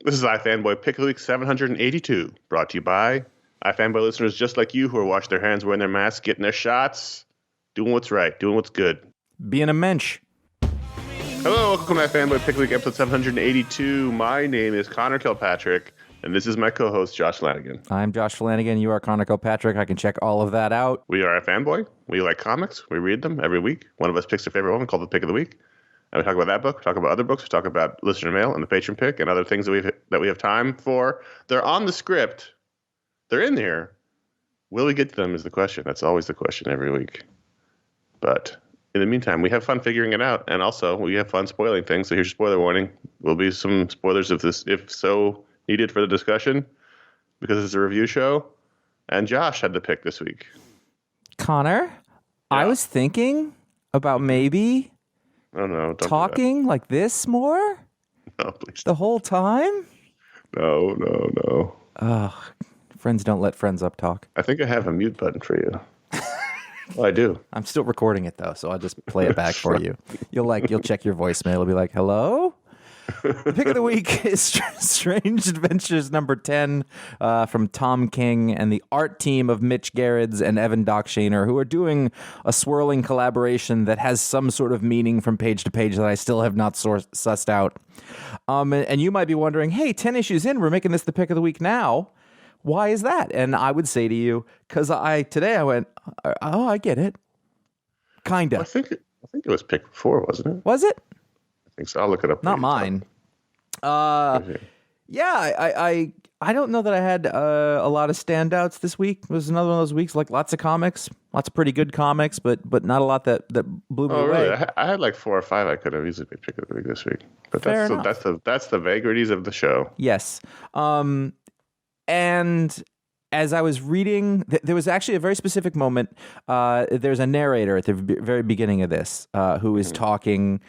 This is iFanboy Pick of the Week 782, brought to you by iFanboy listeners just like you who are washing their hands, wearing their masks, getting their shots, doing what's right, doing what's good. Being a mensch. Hello, welcome to iFanboy Pick of the Week, episode 782. My name is Connor Kilpatrick, and this is my co-host, Josh Flanagan. I'm Josh Flanagan. You are Connor Kilpatrick. I can check all of that out. We are iFanboy. We like comics. We read them every week. One of us picks a favorite one called the Pick of the Week. And we talk about that book, we talk about other books, we talk about listener mail and the Patron Pick and other things that we have time for. They're on the script. They're in here. Will we get to them is the question. That's always the question every week. But in the meantime, we have fun figuring it out. And also, we have fun spoiling things. So here's your spoiler warning. Will be some spoilers if so needed for the discussion, because it's a review show. And Josh had the pick this week. Connor, I was thinking about maybe... Oh, no. Don't talking like this more? No, please. The whole time? No. Oh, friends don't let friends up talk. I think I have a mute button for you. Oh, I do. I'm still recording it, though, so I'll just play it back for you. You'll check your voicemail. It'll be like, hello? The pick of the week is Strange Adventures number 10 from Tom King and the art team of Mitch Gerrits and Evan Dockshainer, who are doing a swirling collaboration that has some sort of meaning from page to page that I still have not sussed out. And you might be wondering, hey, 10 issues in, we're making this the pick of the week now. Why is that? And I would say to you, because today I went, oh, I get it. Kinda. I think it was pick 4, wasn't it? Was it? I think so. I'll look it up. Not mine. Yeah, I don't know that I had a lot of standouts this week. It was another one of those weeks, like lots of comics, lots of pretty good comics, but not a lot that blew me away. Really? I had like 4 or 5 I could have easily picked of the week this week. But that's the vagaries of the show. Yes. And as I was reading, there was actually a very specific moment. There's a narrator at the very beginning of this who is talking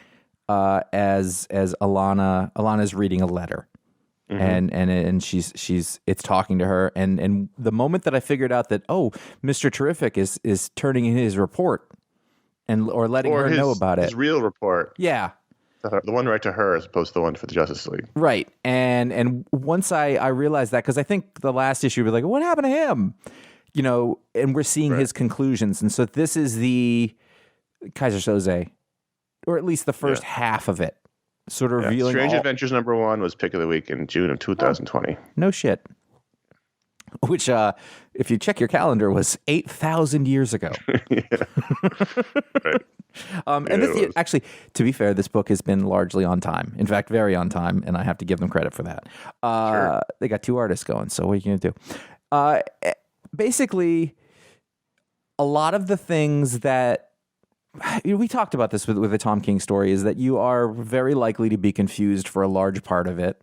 as Alana's reading a letter, and it's talking to her, and the moment that I figured out that Mr. Terrific is turning in his report or letting her know about it, his real report, yeah, the one right to her as opposed to the one for the Justice League, right, and once I realized that, because I think the last issue was like, what happened to him, and we're seeing his conclusions, and so this is the Kaiser Soze. Or at least the first half of it, sort of revealing. Strange Adventures number 1 was pick of the week in June of 2020. No shit. Which, if you check your calendar, was 8,000 years ago. Right. And this, actually, to be fair, this book has been largely on time. In fact, very on time, and I have to give them credit for that. Sure. They got 2 artists going, so what are you going to do? Basically, a lot of the things that we talked about this with the Tom King story, is that you are very likely to be confused for a large part of it.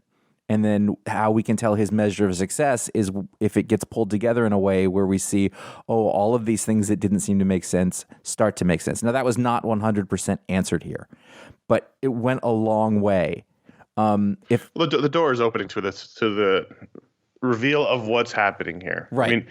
And then how we can tell his measure of success is if it gets pulled together in a way where we see, all of these things that didn't seem to make sense start to make sense. Now, that was not 100% answered here, but it went a long way. The door is opening to the reveal of what's happening here. Right. I mean,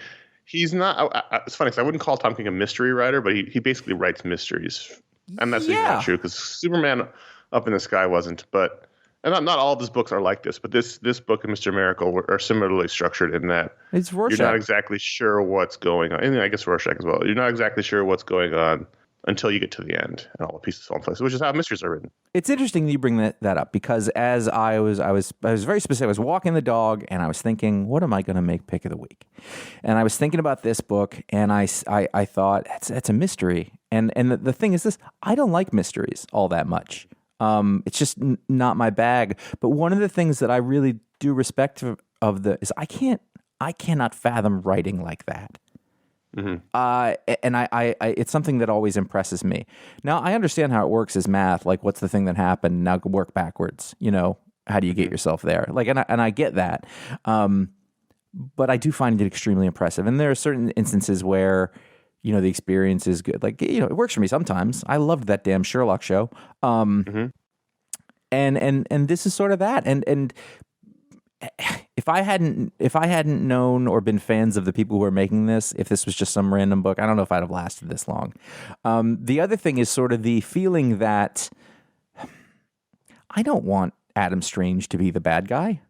he's not. It's funny because I wouldn't call Tom King a mystery writer, but he basically writes mysteries, and that's not true because Superman Up in the Sky wasn't. But not all of his books are like this. But this book and Mr. Miracle are similarly structured in that it's Rorschach. You're not exactly sure what's going on, and I guess Rorschach as well. You're not exactly sure what's going on until you get to the end and all the pieces fall in place, which is how mysteries are written. It's interesting that you bring that up, because as I was very specific. I was walking the dog and I was thinking, what am I going to make pick of the week? And I was thinking about this book, and I thought that's a mystery. And the thing is this, I don't like mysteries all that much. It's just not my bag. But one of the things that I really do respect is I cannot fathom writing like that. Mm-hmm. And I it's something that always impresses me. Now, I understand how it works as math. Like, what's the thing that happened? Now work backwards. How do you get yourself there? Like, and I get that. But I do find it extremely impressive. And there are certain instances where, the experience is good. Like, it works for me sometimes. I loved that damn Sherlock show. And this is sort of that. And if I hadn't known or been fans of the people who are making this, if this was just some random book, I don't know if I'd have lasted this long. The other thing is sort of the feeling that I don't want Adam Strange to be the bad guy.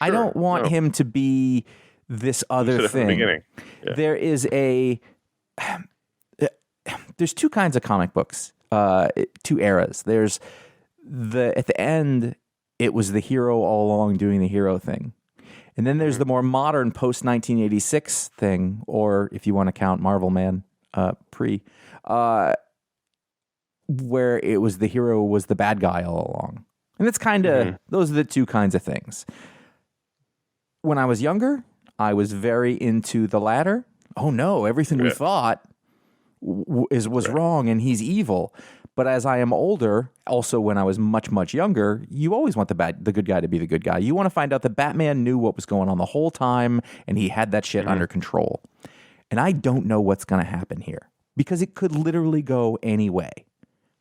I don't want him to be this other thing. From the beginning. Yeah. There is there's two kinds of comic books, two eras. There's at the end, it was the hero all along doing the hero thing. And then there's the more modern post-1986 thing, or if you want to count Marvel Man, where it was the hero was the bad guy all along. And it's kind of, those are the two kinds of things. When I was younger, I was very into the latter. Oh no, everything we thought was wrong and he's evil. But as I am older, also when I was much, much younger, you always want the good guy to be the good guy. You want to find out that Batman knew what was going on the whole time and he had that shit under control. And I don't know what's going to happen here because it could literally go any way.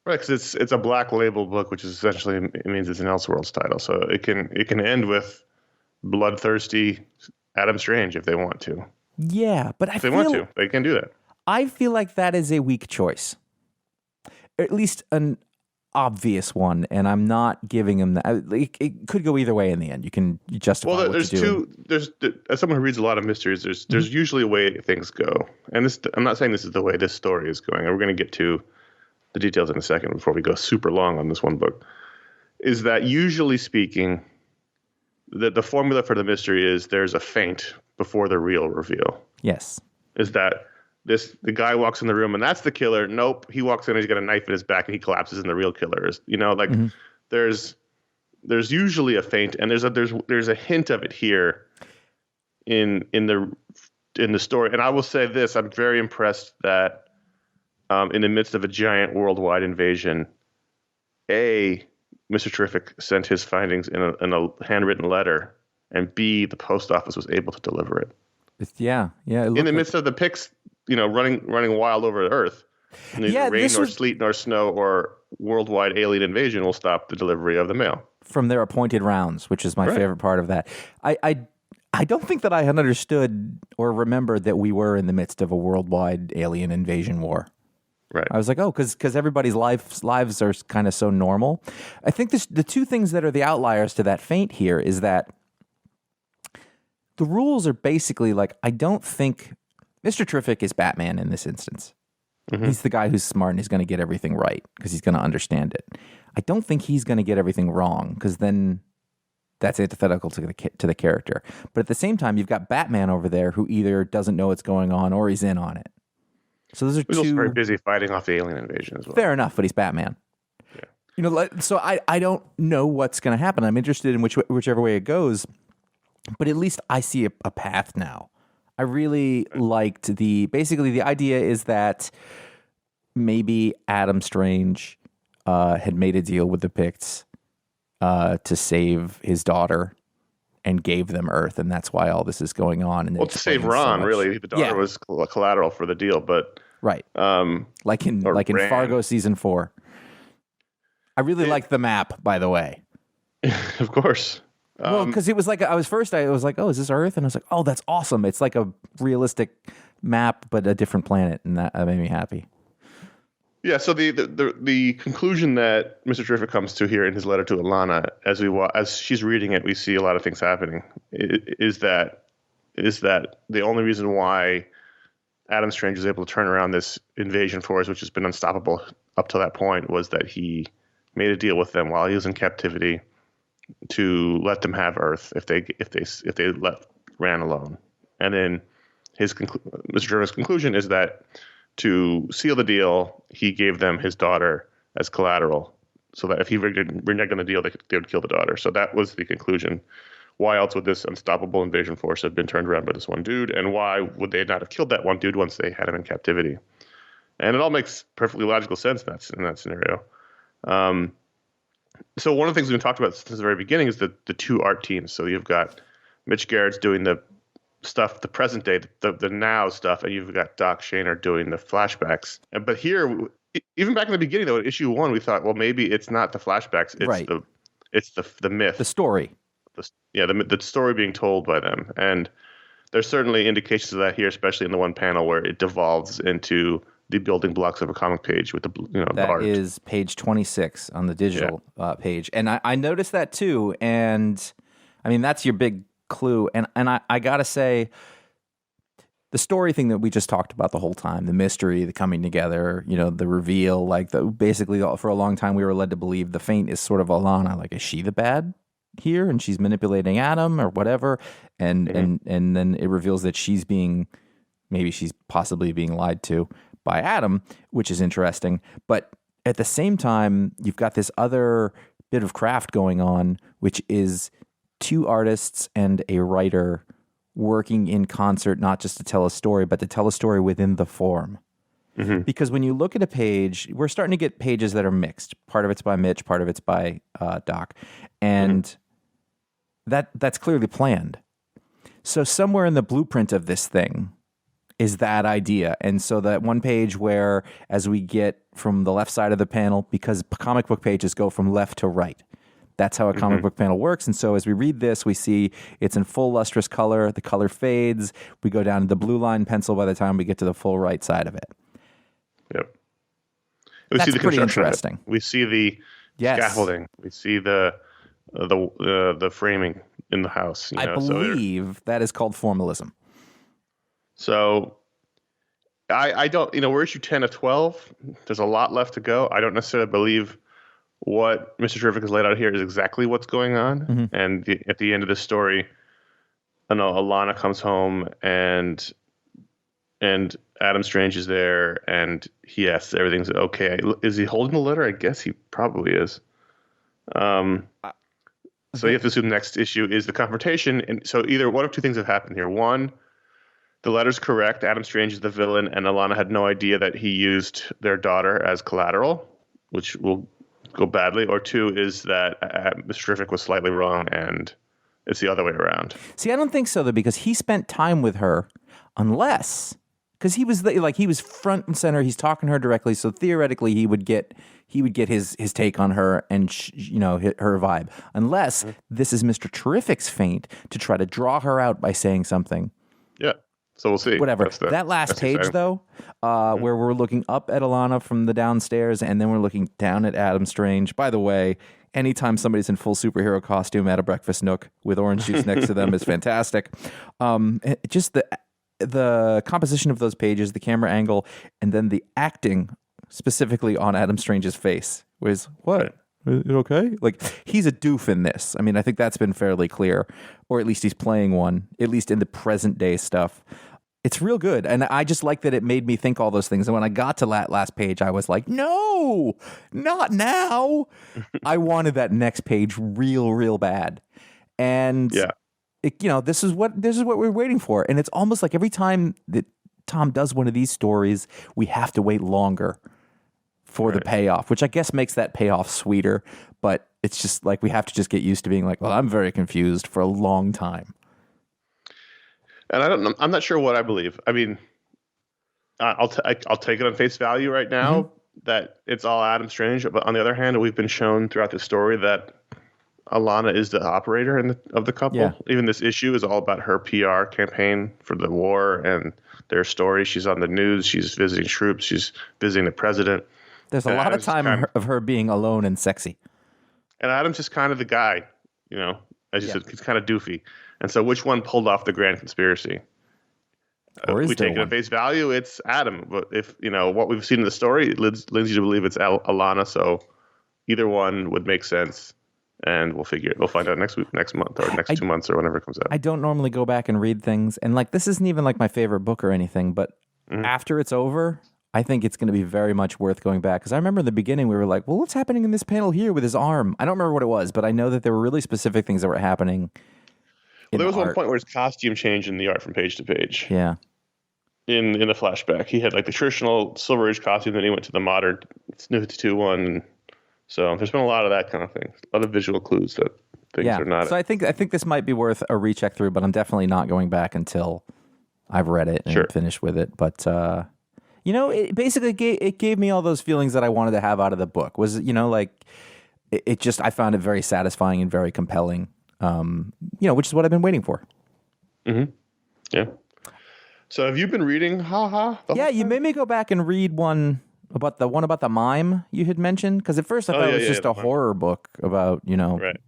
Right, because it's a black label book, which is essentially it means it's an Elseworlds title. So it can end with bloodthirsty Adam Strange if they want to. Yeah, but if they want to, they can do that. I feel like that is a weak choice. At least an obvious one, and I'm not giving him that. It could go either way in the end. You can justify. Well, there's as someone who reads a lot of mysteries, there's usually a way things go, and I'm not saying this is the way this story is going. And we're going to get to the details in a second before we go super long on this one book. Is that usually speaking, the formula for the mystery is there's a feint before the real reveal. Yes, is that. The guy walks in the room and that's the killer. Nope. He walks in and he's got a knife in his back and he collapses and the real killer is, there's usually a feint and there's a hint of it here in the story. And I will say this, I'm very impressed that in the midst of a giant worldwide invasion, Mr. Terrific sent his findings in a handwritten letter, and B, the post office was able to deliver it. Yeah. In the midst of the Picks, running wild over Earth. Neither rain nor sleet nor snow or worldwide alien invasion will stop the delivery of the mail. From their appointed rounds, which is my favorite part of that. I don't think that I had understood or remembered that we were in the midst of a worldwide alien invasion war. Right. I was like, because everybody's lives are kind of so normal. I think the two things that are the outliers to that feint here is that the rules are basically like, I don't think Mr. Terrific is Batman in this instance. He's the guy who's smart and he's going to get everything right because he's going to understand it. I don't think he's going to get everything wrong because then that's antithetical to the character. But at the same time, you've got Batman over there who either doesn't know what's going on or he's in on it. So those are he's also very busy fighting off the alien invasion as well. Fair enough, but he's Batman. Yeah. So I don't know what's going to happen. I'm interested in whichever way it goes. But at least I see a path now. I really liked basically the idea is that maybe Adam Strange had made a deal with the Picts to save his daughter and gave them Earth, and that's why all this is going on. And to save Ron, really, the daughter was collateral for the deal, but right, like in Fargo season 4. I really liked the map, by the way. Of course. Well, because it was like I was like, oh, is this Earth? And I was like, oh, that's awesome. It's like a realistic map, but a different planet, and that made me happy. Yeah. So the conclusion that Mr. Terrific comes to here in his letter to Alana, as she's reading it, we see a lot of things happening. Is that the only reason why Adam Strange was able to turn around this invasion force, which has been unstoppable up to that point, was that he made a deal with them while he was in captivity to let them have Earth if they let Ran alone. And then Mr. Terrific's conclusion is that to seal the deal, he gave them his daughter as collateral, so that if he reneged on the deal, they would kill the daughter. So that was the conclusion. Why else would this unstoppable invasion force have been turned around by this one dude? And why would they not have killed that one dude once they had him in captivity? And it all makes perfectly logical sense in that scenario. So one of the things we've talked about since the very beginning is the two art teams. So you've got Mitch Garrett's doing the stuff, the present day, the now stuff, and you've got Doc Shaner doing the flashbacks. But here, even back in the beginning, though, in issue 1, we thought, well, maybe it's not the flashbacks, it's the myth, the story. The story being told by them, and there's certainly indications of that here, especially in the one panel where it devolves into the building blocks of a comic page with the art. That is page 26 on the digital page. And I noticed that too. And I mean, that's your big clue. And I gotta say, the story thing that we just talked about the whole time, the mystery, the coming together, the reveal, basically for a long time we were led to believe the Faint is sort of Alana. Like, is she the bad here and she's manipulating Adam or whatever? And then it reveals that she's possibly being lied to by Adam, which is interesting. But at the same time, you've got this other bit of craft going on, which is two artists and a writer working in concert, not just to tell a story, but to tell a story within the form. Mm-hmm. Because when you look at a page, we're starting to get pages that are mixed. Part of it's by Mitch, part of it's by Doc. And that's clearly planned. So somewhere in the blueprint of this thing is that idea. And so that one page where, as we get from the left side of the panel, because comic book pages go from left to right, that's how a comic book panel works. And so as we read this, we see it's in full lustrous color. The color fades. We go down to the blue line pencil by the time we get to the full right side of it. Yep. We That's see the pretty construction. interesting. We see the scaffolding. We see the framing in the house. I believe that is called formalism. So I don't, we're issue 10 of 12. There's a lot left to go. I don't necessarily believe what Mr. Terrific has laid out here is exactly what's going on. Mm-hmm. And at the end of this story, Alana comes home and Adam Strange is there and he asks everything's okay. Is he holding the letter? I guess he probably is. So you have to assume the next issue is the confrontation. And so either one of two things have happened here. One, the letter's correct. Adam Strange is the villain, and Alana had no idea that he used their daughter as collateral, which will go badly. Or two is that Mr. Terrific was slightly wrong, and it's the other way around. See, I don't think so, though, because he spent time with her, because he was front and center. He's talking to her directly, so theoretically he would get his take on her and her vibe. Unless this is Mr. Terrific's feint to try to draw her out by saying something. Yeah. So we'll see. Whatever. That last page, exciting. Though, where we're looking up at Alana from the downstairs, and then we're looking down at Adam Strange. By the way, anytime somebody's in full superhero costume at a breakfast nook with orange juice next to them is fantastic. Just the composition of those pages, the camera angle, and then the acting specifically on Adam Strange's face was what? Right. Is it okay? Like, he's a doof in this. I mean, I think that's been fairly clear, or at least he's playing one, at least in the present day stuff. It's real good. And I just like that it made me think all those things. And when I got to that last page, I was like, no, not now. I wanted that next page real bad. And this is what we're waiting for. And it's almost like every time that Tom does one of these stories, we have to wait longer for the payoff, which I guess makes that payoff sweeter. But it's just like we have to just get used to being like, well, I'm very confused for a long time. And I don't know. I'm not sure what I believe. I mean, I'll take it on face value right now that it's all Adam Strange. But on the other hand, we've been shown throughout the story that Alana is the operator of the couple. Yeah. Even this issue is all about her PR campaign for the war and their story. She's on the news. She's visiting troops. She's visiting the president. There's a lot of time of her being alone and sexy. And Adam's just kind of the guy, as you said, he's kind of doofy. And so which one pulled off the grand conspiracy? Or is we take it at face value, it's Adam. But if, what we've seen in the story leads you to believe it's Alana. So either one would make sense. And we'll find out next month, or next 2 months, or whenever it comes out. I don't normally go back and read things. And this isn't even my favorite book or anything. But after it's over, I think it's going to be very much worth going back. Because I remember in the beginning, we were like, well, what's happening in this panel here with his arm? I don't remember what it was, but I know that there were really specific things that were happening. Well, there was one point where his costume changed in the art from page to page. Yeah. In the flashback, he had the traditional Silver Age costume, then he went to the modern New 52 one. So there's been a lot of that kind of thing, a lot of visual clues that things are not. So I think this might be worth a recheck through, but I'm definitely not going back until I've read it and finished with it. But it basically gave me all those feelings that I wanted to have out of the book. Was it just, I found it very satisfying and very compelling. Which is what I've been waiting for. Mm-hmm. Yeah. So have you been reading Ha Ha? Yeah, you made me go back and read one About the one about the mime you had mentioned, because at first I thought it was just a horror book about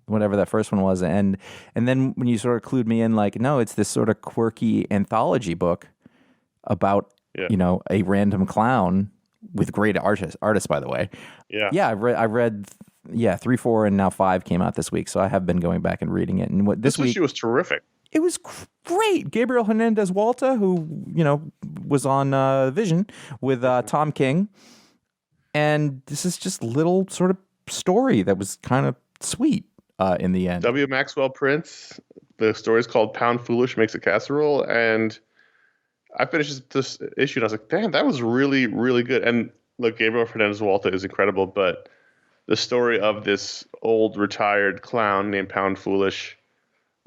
whatever that first one was, and then when you sort of clued me in, like, no, it's this sort of quirky anthology book about a random clown with great artists by the way. I read 3, 4, and now 5 came out this week, so I have been going back and reading it. And this week issue was terrific. It was great. Gabriel Hernandez Walta, who was on Vision with Tom King, and this is just little sort of story that was kind of sweet in the end. W. Maxwell Prince. The story's called "Pound Foolish Makes a Casserole," and I finished this issue and I was like, "Damn, that was really, really good." And look, Gabriel Hernandez Walta is incredible, but the story of this old retired clown named Pound Foolish,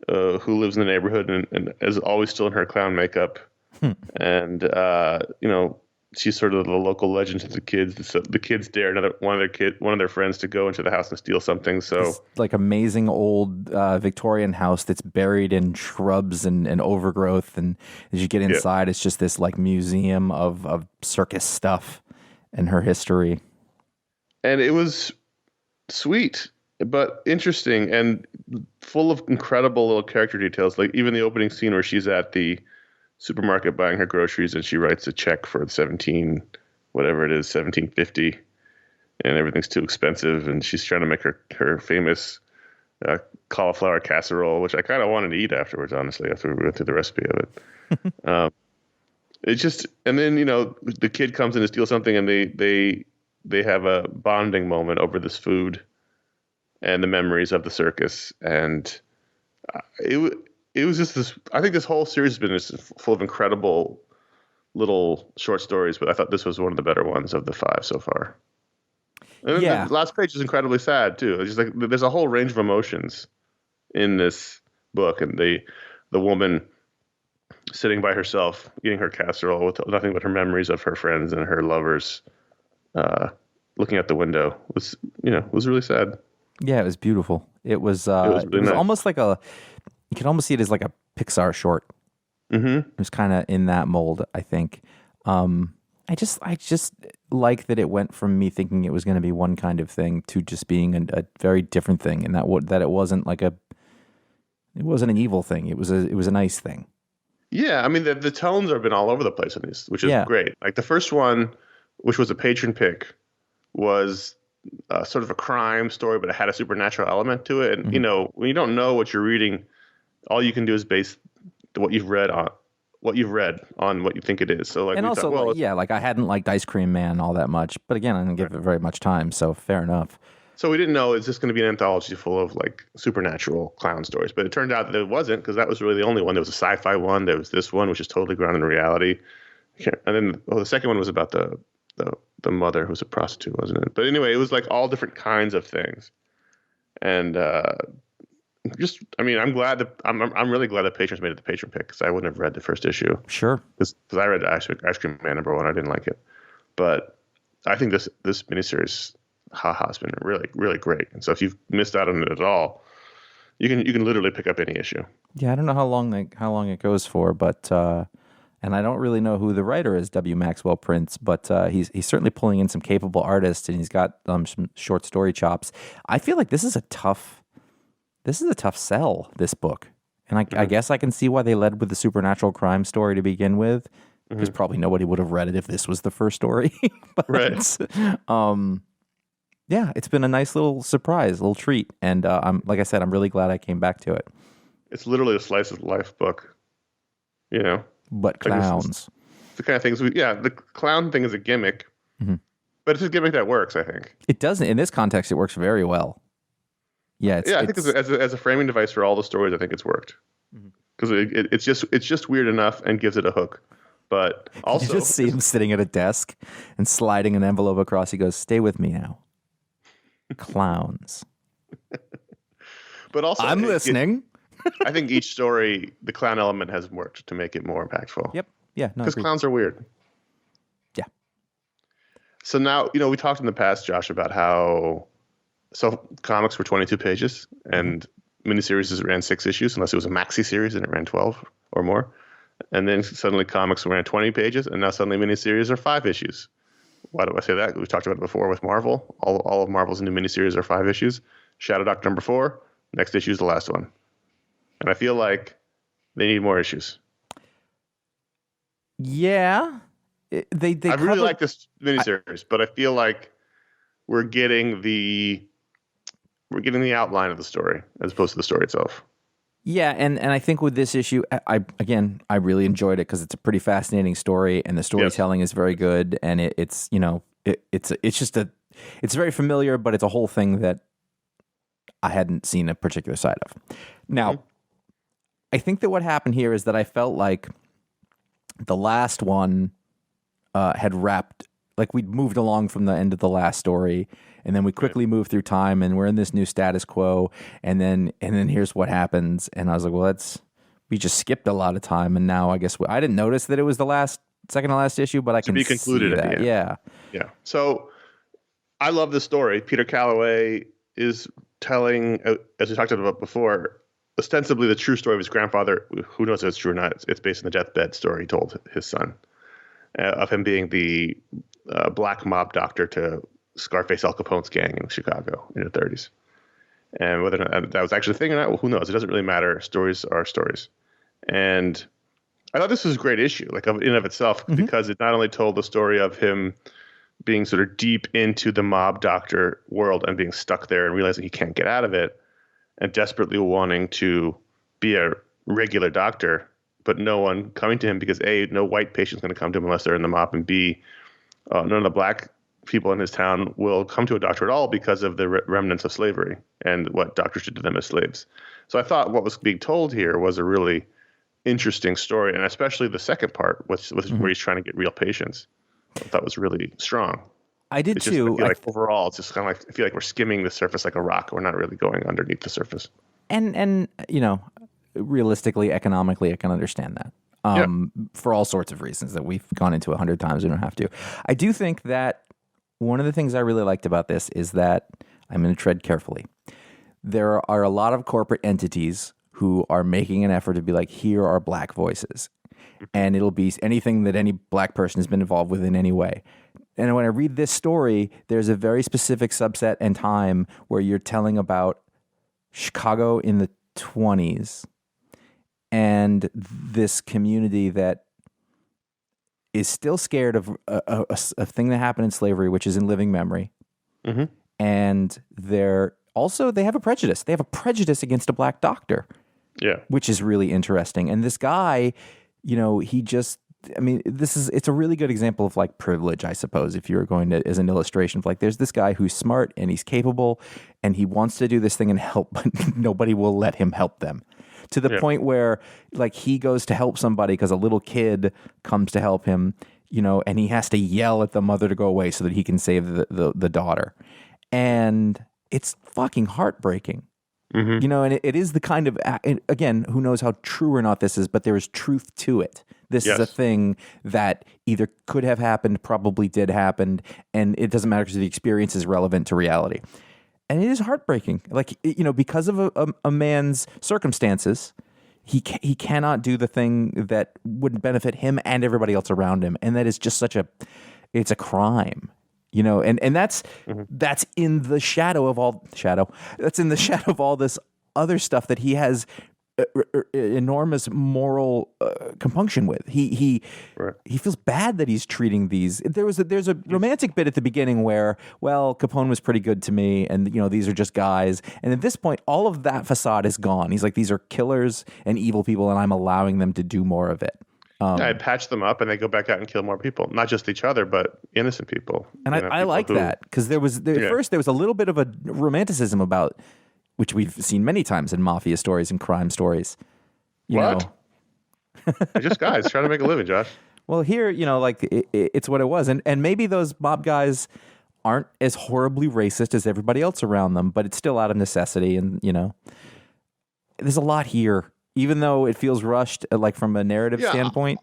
who lives in the neighborhood and is always still in her clown makeup. And, she's sort of the local legend to the kids. So the kids dare one of their friends to go into the house and steal something. So this, like, amazing old Victorian house that's buried in shrubs and overgrowth. And as you get inside, it's just this like museum of circus stuff and her history. And it was sweet, but interesting and full of incredible little character details. Like even the opening scene where she's at the supermarket buying her groceries and she writes a check for $17.50, and everything's too expensive. And she's trying to make her famous cauliflower casserole, which I kind of wanted to eat afterwards, honestly, after we went through the recipe of it. It's just, and then, the kid comes in to steal something and they have a bonding moment over this food and the memories of the circus. And it was just this, I think this whole series has been just full of incredible little short stories, but I thought this was one of the better ones of the 5 so far. And the last page is incredibly sad too. It's just like, there's a whole range of emotions in this book. And the woman sitting by herself, eating her casserole with nothing but her memories of her friends and her lovers, looking out the window was really sad. Yeah, it was beautiful. It was really nice. Almost like you could almost see it as like a Pixar short. Mm-hmm. It was kind of in that mold, I think. I just like that it went from me thinking it was going to be one kind of thing to just being a very different thing, and that it wasn't like it wasn't an evil thing. It was a nice thing. Yeah, I mean the tones have been all over the place in these, which is great. Like the first one, which was a patron pick, was sort of a crime story, but it had a supernatural element to it. And when you don't know what you're reading, all you can do is base what you've read on what you think it is. So like, and also, like I hadn't liked Ice Cream Man all that much, but again, I didn't give it very much time, so fair enough. So we didn't know, is this going to be an anthology full of like supernatural clown stories? But it turned out that it wasn't, because that was really the only one. There was a sci-fi one. There was this one, which is totally grounded in reality. And then the second one was about the mother who's a prostitute, wasn't it? But anyway, it was like all different kinds of things. And I'm glad that I'm really glad that patrons made it the patron pick, because I wouldn't have read the first issue. Sure. Because I read Ice Cream Man #1. I didn't like it. But I think this miniseries, has been really, really great. And so if you've missed out on it at all, you can literally pick up any issue. Yeah, I don't know how long it goes for, but and I don't really know who the writer is, W. Maxwell Prince, but he's certainly pulling in some capable artists, and he's got some short story chops. I feel like this is a tough sell, this book. And I guess I can see why they led with the supernatural crime story to begin with, because probably nobody would have read it if this was the first story. But, right. Yeah, it's been a nice little surprise, little treat. And I'm really glad I came back to it. It's literally a slice of life book, But clowns. The kind of things the clown thing is a gimmick, but it's a gimmick that works, I think. It doesn't. In this context, it works very well. Yeah, I think as a framing device for all the stories, I think it's worked. Because it's just weird enough and gives it a hook. But also, you just see him sitting at a desk and sliding an envelope across. He goes, "Stay with me now." Clowns. But also, I'm listening. I think each story, the clown element has worked to make it more impactful. Yep. Yeah. Because clowns are weird. Yeah. So now, we talked in the past, Josh, about how comics were 22 pages and miniseries ran 6 issues, unless it was a maxi series and it ran 12 or more. And then suddenly comics ran 20 pages, and now suddenly miniseries are 5 issues. Why do I say that? We've talked about it before with Marvel. All of Marvel's new miniseries are 5 issues. Shadow Doctor number 4. Next issue is the last one. And I feel like they need more issues. Yeah. I really like this miniseries, but I feel like we're getting the outline of the story as opposed to the story itself. Yeah, and I think with this issue, I really enjoyed it because it's a pretty fascinating story, and the storytelling is very good, and it's very familiar, but it's a whole thing that I hadn't seen a particular side of. Now, I think that what happened here is that I felt like the last one had wrapped, like we'd moved along from the end of the last story, and then we quickly moved through time, and we're in this new status quo, and then here's what happens, and I was like, well, we just skipped a lot of time, and now I guess I didn't notice that it was the second to last issue, but I can be concluded see that. At the end. Yeah. So I love this story. Peter Calloway is telling, as we talked about before, ostensibly the true story of his grandfather. Who knows if it's true or not? It's based on the deathbed story he told his son of him being the black mob doctor to Scarface Al Capone's gang in Chicago in the 30s. And whether or not that was actually a thing or not, well, who knows? It doesn't really matter. Stories are stories. And I thought this was a great issue, like in and of itself, because it not only told the story of him being sort of deep into the mob doctor world and being stuck there and realizing he can't get out of it and desperately wanting to be a regular doctor, but no one coming to him because A, no white patient's going to come to him unless they're in the mob, and B, none of the black people in his town will come to a doctor at all because of the remnants of slavery and what doctors did to them as slaves. So I thought what was being told here was a really interesting story, and especially the second part, where he's trying to get real patients. I thought was really strong. I did too. I feel like overall, it's just kind of like I feel like we're skimming the surface like a rock. We're not really going underneath the surface. And realistically, economically, I can understand that. For all sorts of reasons that we've gone into 100 times. We don't have to. I do think that one of the things I really liked about this is that I'm going to tread carefully. There are a lot of corporate entities who are making an effort to be like, here are black voices. And it'll be anything that any black person has been involved with in any way. And when I read this story, there's a very specific subset and time where you're telling about Chicago in the 20s and this community that is still scared of a thing that happened in slavery, which is in living memory. And they have a prejudice. They have a prejudice against a black doctor, which is really interesting. And this guy, it's a really good example of like privilege, I suppose, if you're going to, as an illustration of like, there's this guy who's smart and he's capable and he wants to do this thing and help, but nobody will let him help them. To the point where like he goes to help somebody because a little kid comes to help him, and he has to yell at the mother to go away so that he can save the daughter. And it's fucking heartbreaking. And it is the kind of, again, who knows how true or not this is, but there is truth to it. This is a thing that either could have happened, probably did happen, and it doesn't matter because the experience is relevant to reality. And it is heartbreaking. Like, because of a man's circumstances, he cannot do the thing that would benefit him and everybody else around him. And that is just it's a crime. And that's in the shadow of all this other stuff that he has enormous moral compunction with. He feels bad that he's treating these. There's a romantic bit at the beginning where, well, Capone was pretty good to me, and these are just guys. And at this point, all of that facade is gone. He's like, these are killers and evil people, and I'm allowing them to do more of it. I patch them up and they go back out and kill more people, not just each other, but innocent people. And I like that because first there was a little bit of a romanticism about, which we've seen many times in mafia stories and crime stories. They're just guys trying to make a living, Josh. Well, here, it's what it was. And maybe those mob guys aren't as horribly racist as everybody else around them, but it's still out of necessity. And, there's a lot here, even though it feels rushed, like from a narrative standpoint.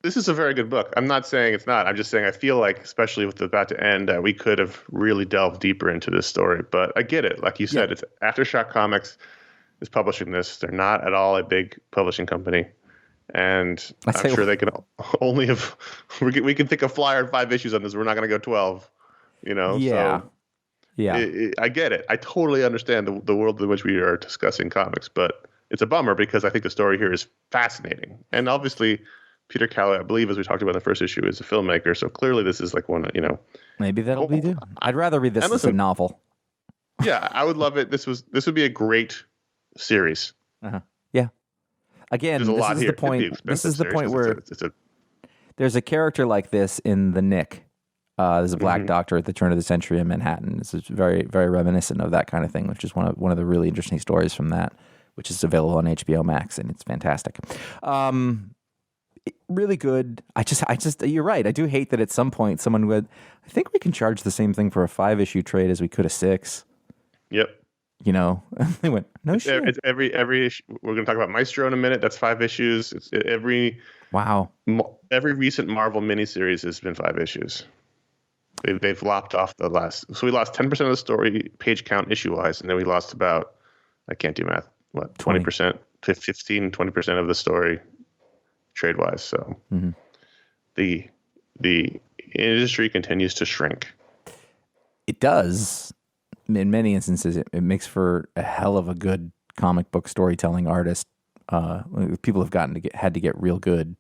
This is a very good book. I'm not saying it's not. I'm just saying I feel like, especially with the about to end, we could have really delved deeper into this story. But I get it. Like you said, it's Aftershock Comics is publishing this. They're not at all a big publishing company. and I I'm say- sure they can only have. We can think of flyer 5 issues on this. We're not going to go 12. Yeah. So Yeah. I get it. I totally understand the world in which we are discussing comics, but it's a bummer because I think the story here is fascinating. And obviously, Peter Calloway, I believe, as we talked about in the first issue, is a filmmaker. So clearly, this is like one. Maybe that'll be good. I'd rather read this as a novel. Yeah, I would love it. This would be a great series. Yeah. Again, There's a lot this is here. the point. It'd be This is the expensive point where series. there's a character like this in The Nick. There's a black doctor at the turn of the century in Manhattan. This is very, very reminiscent of that kind of thing, which is one of the really interesting stories from that, which is available on HBO Max, and it's fantastic. Really good. I just, you're right. I do hate that at some point someone would. I think we can charge the same thing for a 5-issue trade as we could a 6. Yep. They went, no shit. It's every issue. We're going to talk about Maestro in a minute. That's 5 issues. It's every recent Marvel miniseries has been 5 issues. They've lopped off the last. So we lost 10% of the story page count issue wise, and then we lost about, I can't do math, 20%, 15, 20% of the story trade wise. So the industry continues to shrink. It does. In many instances, it makes for a hell of a good comic book storytelling artist. People have had to get real good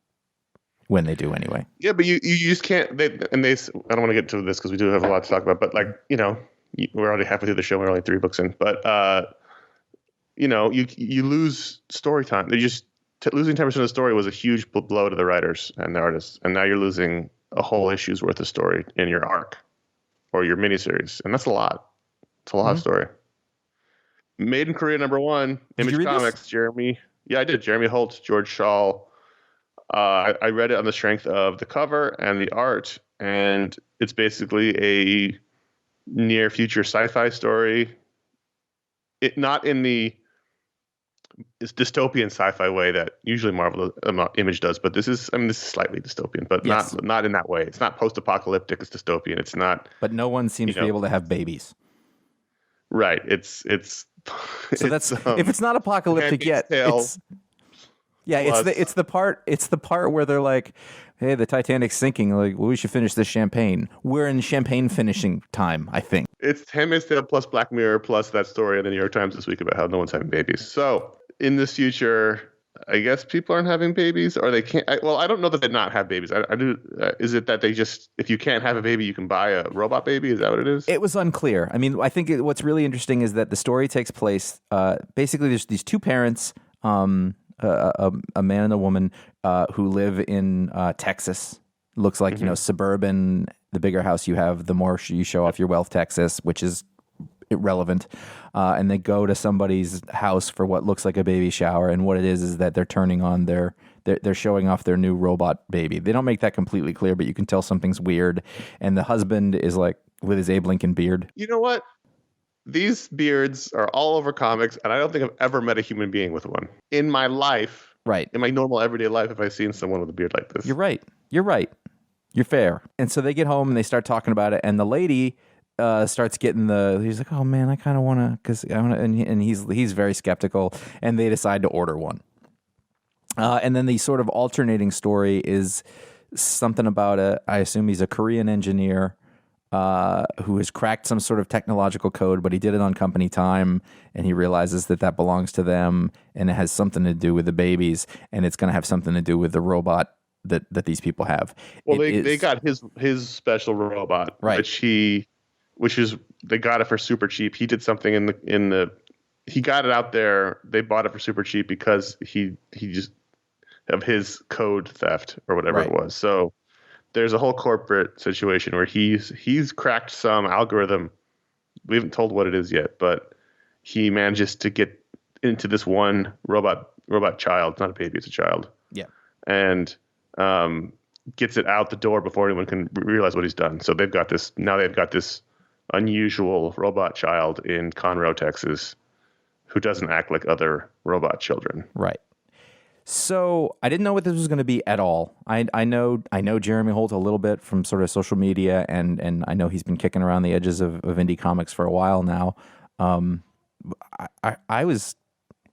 when they do anyway. Yeah, but you just can't. I don't want to get to this because we do have a lot to talk about. But we're already halfway through the show. We're only 3 books in. But you lose story time. They're just losing 10% of the story was a huge blow to the writers and the artists. And now you're losing a whole issue's worth of story in your arc or your miniseries, and that's a lot. It's a lot of story. Made in Korea #1, Image Comics, Jeremy. Yeah, I did. Jeremy Holtz, George Shaw. I read it on the strength of the cover and the art, and it's basically a near future sci-fi story. Not in the dystopian sci-fi way that usually Marvel Image does, but this is slightly dystopian, but not in that way. It's not post-apocalyptic. It's dystopian. It's not. But no one seems to be able to have babies. Right. It's so that's if it's not apocalyptic yet. It's the part where they're like, hey, the Titanic's sinking. Like, well, we should finish this champagne. We're in champagne finishing time, I think. It's Handmaid's Tale plus Black Mirror plus that story in the New York Times this week about how no one's having babies. So in this future, I guess people aren't having babies, or they can't. I don't know that they not have babies. I do. Is it that they just, if you can't have a baby, you can buy a robot baby? Is that what it is? It was unclear. I mean, I think what's really interesting is that the story takes place. Basically, there's these two parents, a man and a woman, who live in Texas. Looks like suburban. The bigger house you have, the more you show off your wealth. Texas, which is irrelevant. And they go to somebody's house for what looks like a baby shower, and what it is that they're turning on they're showing off their new robot baby. They don't make that completely clear, but you can tell something's weird. And the husband is like with his Abe Lincoln beard. You know what? These beards are all over comics, and I don't think I've ever met a human being with one in my life. Right. In my normal everyday life, have I seen someone with a beard like this? You're right. You're fair. And so they get home and they start talking about it, and the lady starts getting he's like, oh man, I kind of want to, because I want to, and he's very skeptical, and they decide to order one. And then the sort of alternating story is something about I assume he's a Korean engineer who has cracked some sort of technological code, but he did it on company time, and he realizes that belongs to them, and it has something to do with the babies, and it's going to have something to do with the robot that these people have. Well, they got his special robot, right? Which is they got it for super cheap. He did something he got it out there. They bought it for super cheap because he just of his code theft or whatever it was. So there's a whole corporate situation where he's cracked some algorithm. We haven't told what it is yet, but he manages to get into this one robot child. It's not a baby, it's a child. Yeah. And gets it out the door before anyone can realize what he's done. So they've got this unusual robot child in Conroe, Texas, who doesn't act like other robot children. Right. So I didn't know what this was going to be at all. I know Jeremy Holt a little bit from sort of social media, and I know he's been kicking around the edges of indie comics for a while now. I was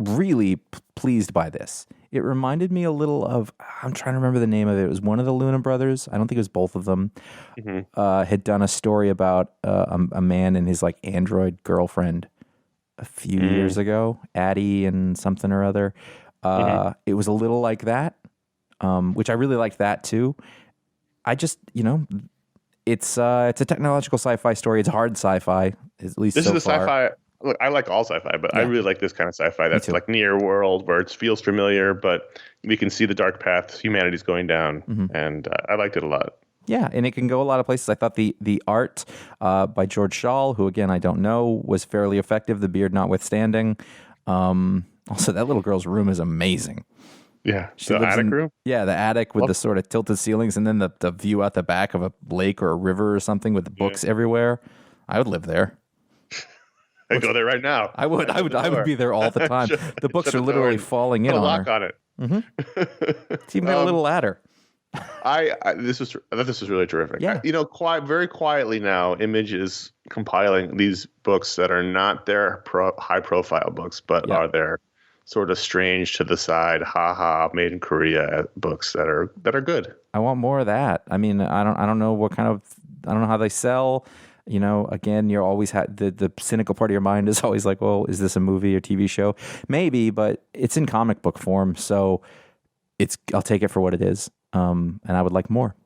really pleased by this. It reminded me a little of, I'm trying to remember the name of it. It was one of the Luna brothers. I don't think it was both of them. Had done a story about a man and his like android girlfriend a few years ago, Addie and something or other. It was a little like that, which I really liked that too. I just, it's a technological sci-fi story. It's hard sci-fi, at least this so is the far. sci-fi. Look, I like all sci-fi, but I really like this kind of sci-fi that's like near world where it feels familiar, but we can see the dark paths humanity's going down, and I liked it a lot. Yeah, and it can go a lot of places. I thought the art by George Schall, who again I don't know, was fairly effective. The beard notwithstanding. Also, that little girl's room is amazing. Yeah, the attic room. Yeah, the attic with the sort of tilted ceilings, and then the view out the back of a lake or a river or something with the books everywhere. I would live there. I'd go there right now. I would be there all the time. The books are literally falling in on her. Put a lock on it. It's even got a little ladder. I thought this was really terrific. Yeah. Very quietly now, Image is compiling these books that are not their high profile books, but are their sort of strange to the side, made in Korea books that are good. I want more of that. I mean, I don't know what kind of, I don't know how they sell. Again, you're always the cynical part of your mind is always like, well, is this a movie or TV show? Maybe, but it's in comic book form, so I'll take it for what it is. And I would like more.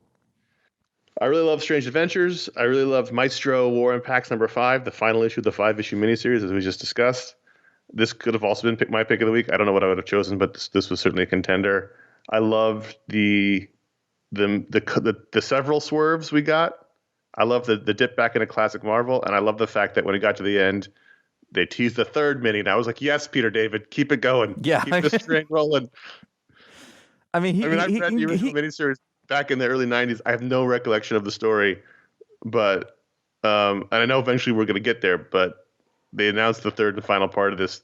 I really love Strange Adventures. I really loved Maestro War and Pax #5, the final issue of the 5-issue miniseries, as we just discussed. This could have also been my pick of the week. I don't know what I would have chosen, but this was certainly a contender. I loved the several swerves we got. I love the dip back into classic Marvel, and I love the fact that when it got to the end, they teased the third mini, and I was like, yes, Peter David, keep it going. Yeah. Keep the string rolling. I've read the original miniseries back in the early 90s. I have no recollection of the story, but and I know eventually we're going to get there, but they announced the third and final part of this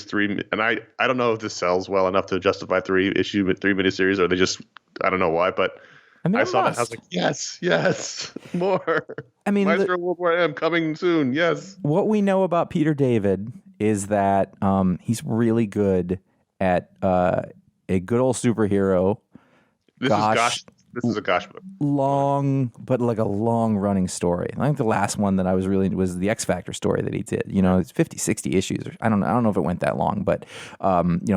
three, and I don't know if this sells well enough to justify 3 miniseries, or they just, I don't know why, but I saw that, I was like, yes, more. I mean, Maestro World War M coming soon, yes. What we know about Peter David is that he's really good at a good old superhero. This is a G.O.S.H book. Long, but like a long running story. I think the last one that I was really into was the X Factor story that he did. It's 50, 60 issues. I don't know if it went that long, but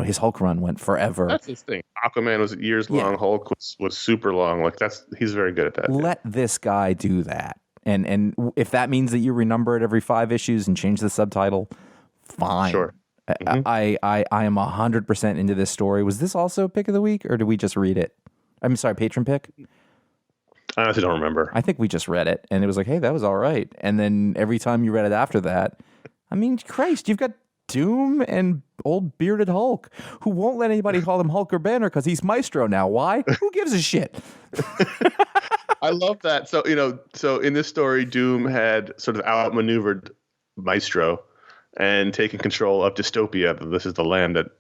his Hulk run went forever. That's his thing. Aquaman was years long. Hulk was super long. Like he's very good at that. Let this guy do that. And if that means that you renumber it every 5 issues and change the subtitle, fine. Sure. I am 100% into this story. Was this also a pick of the week, or did we just read it? I'm sorry, Patron Pick? I honestly don't remember. I think we just read it, and it was like, hey, that was all right. And then every time you read it after that, I mean, Christ, you've got Doom and old bearded Hulk, who won't let anybody call him Hulk or Banner because he's Maestro now. Why? Who gives a shit? I love that. So in this story, Doom had sort of outmaneuvered Maestro and taken control of dystopia. This is the land that,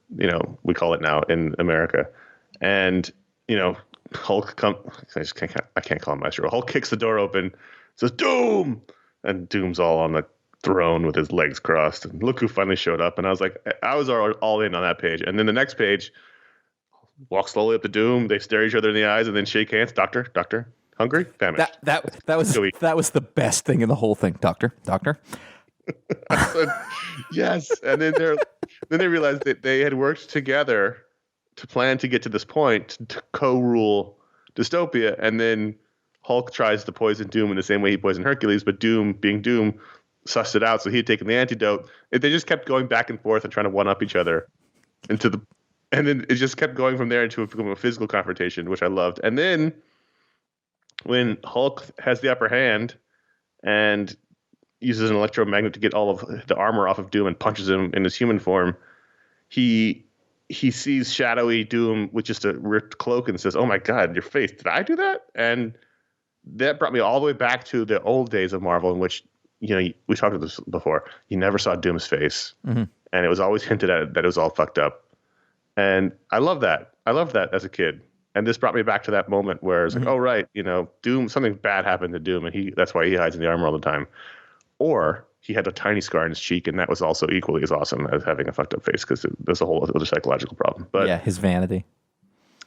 we call it now in America. And, Hulk I can't call him Maestro. Hulk kicks the door open, says, Doom! And Doom's all on the throne with his legs crossed. And look who finally showed up. And I was like, I was all in on that page. And then the next page, walk slowly up to Doom. They stare each other in the eyes and then shake hands. Doctor, hungry, famished. That was the best thing in the whole thing. Doctor. I said, yes. And then they realized that they had worked together to plan to get to this point to co-rule dystopia. And then Hulk tries to poison Doom in the same way he poisoned Hercules, but Doom, being Doom, sussed it out. So he had taken the antidote. They just kept going back and forth and trying to one up each other and then it just kept going from there into a physical confrontation, which I loved. And then when Hulk has the upper hand and uses an electromagnet to get all of the armor off of Doom and punches him in his human form, he sees shadowy Doom with just a ripped cloak and says, oh my God, your face, did I do that? And that brought me all the way back to the old days of Marvel in which, we talked about this before, you never saw Doom's face. Mm-hmm. And it was always hinted at that it was all fucked up. And I love that. I loved that as a kid. And this brought me back to that moment where it's like, oh, right, Doom, something bad happened to Doom, and that's why he hides in the armor all the time. Or he had a tiny scar on his cheek, and that was also equally as awesome as having a fucked up face because there's a whole other psychological problem. But yeah, his vanity.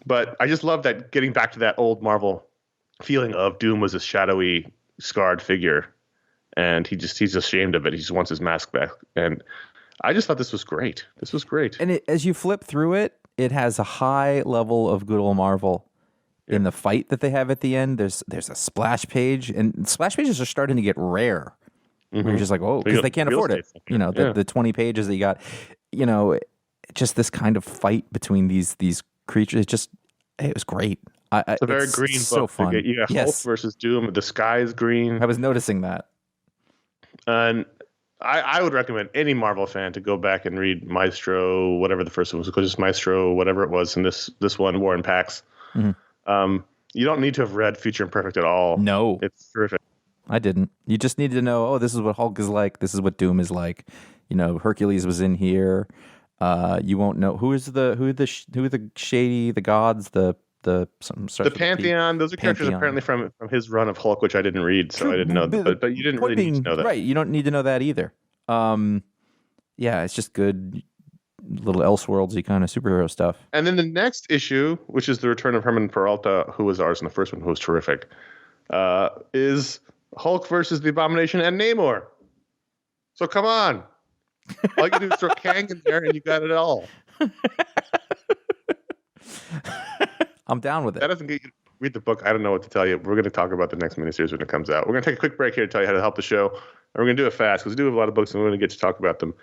But I just love that, getting back to that old Marvel feeling of Doom was a shadowy, scarred figure, and he's ashamed of it. He just wants his mask back. And I just thought this was great. This was great. And as you flip through it, it has a high level of good old Marvel. In the fight that they have at the end, there's a splash page, and splash pages are starting to get rare. Mm-hmm. You're just like, oh, because they can't afford it. You know, the 20 pages that you got, you know, just this kind of fight between these creatures. It was great. It's a very green so book. Fun. You got Hulk versus Doom. The sky is green. I was noticing that. And I would recommend any Marvel fan to go back and read Maestro, whatever the first one was, just Maestro, whatever it was, and this one, War and Pax. Mm-hmm. You don't need to have read Future Imperfect at all. No. It's terrific. I didn't. You just needed to know, oh, this is what Hulk is like. This is what Doom is like. You know, Hercules was in here. You won't know who are the shady, the gods, the Pantheon. Those are characters apparently from his run of Hulk, which I didn't read, so I didn't know. But you didn't really need to know that. Right. You don't need to know that either. Yeah, it's just good little Elseworldsy kind of superhero stuff. And then the next issue, which is the return of Herman Peralta, who was ours in the first one, who was terrific, is Hulk versus the Abomination and Namor. So come on. All you can do is throw Kang in there and you got it all. I'm down with it. That doesn't get you to read the book. I don't know what to tell you. We're going to talk about the next miniseries when it comes out. We're going to take a quick break here to tell you how to help the show. And we're going to do it fast because we do have a lot of books and we're going to get to talk about them.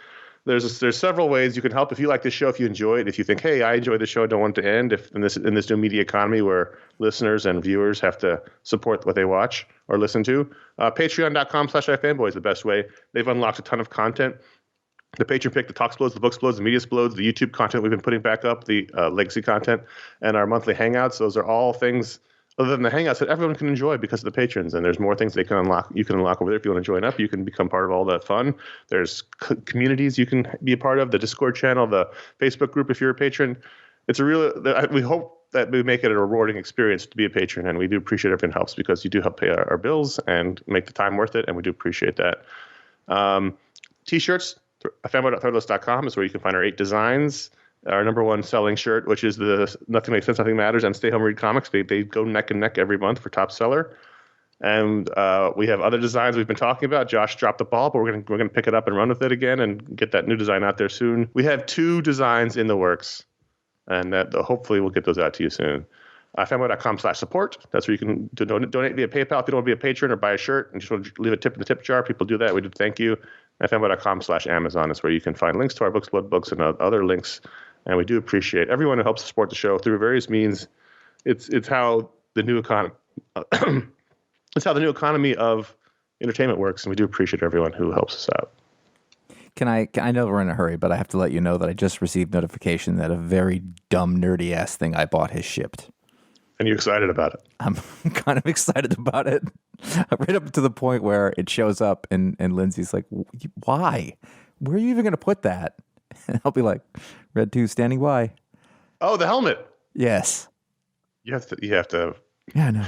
There's several ways you can help if you like this show, if you enjoy it, if you think, hey, I enjoy the show, I don't want it to end, if in this new media economy where listeners and viewers have to support what they watch or listen to. Patreon.com/iFanboy is the best way. They've unlocked a ton of content. The Patron Pick, the Talk Explodes, the Book Explodes, the Media Explodes, the YouTube content we've been putting back up, the legacy content, and our monthly Hangouts. Those are all things other than the Hangouts that everyone can enjoy because of the patrons. And there's more things they can unlock. You can unlock over there if you want to join up. You can become part of all that fun. There's communities you can be a part of, the Discord channel, the Facebook group if you're a patron. It's a real. We hope that we make it a rewarding experience to be a patron, and we do appreciate everyone helps because you do help pay our bills and make the time worth it, and we do appreciate that. T-shirts. iFanboy.threadless.com is where you can find our 8 designs. Our number one selling shirt, which is the Nothing Makes Sense, Nothing Matters, and Stay Home Read Comics. They go neck and neck every month for top seller. And we have other designs we've been talking about. Josh dropped the ball, but we're gonna pick it up and run with it again and get that new design out there soon. We have 2 designs in the works, and that hopefully we'll get those out to you soon. Fanboy.com/support. That's where you can donate via PayPal if you don't want to be a patron or buy a shirt and just want to leave a tip in the tip jar. People do that. We do thank you. Fanboy.com/Amazon is where you can find links to our books, Blood Books, and other links. And we do appreciate everyone who helps support the show through various means. It's how the new economy it's how the new economy of entertainment works, and we do appreciate everyone who helps us out. I know we're in a hurry, but I have to let you know that I just received notification that a very dumb, nerdy ass thing I bought has shipped. And you're excited about it? I'm kind of excited about it. Right up to the point where it shows up and Lindsay's like, why? Where are you even going to put that? And I'll be like, Red 2 standing by. Oh, the helmet. Yes. You have to. Yeah, I know.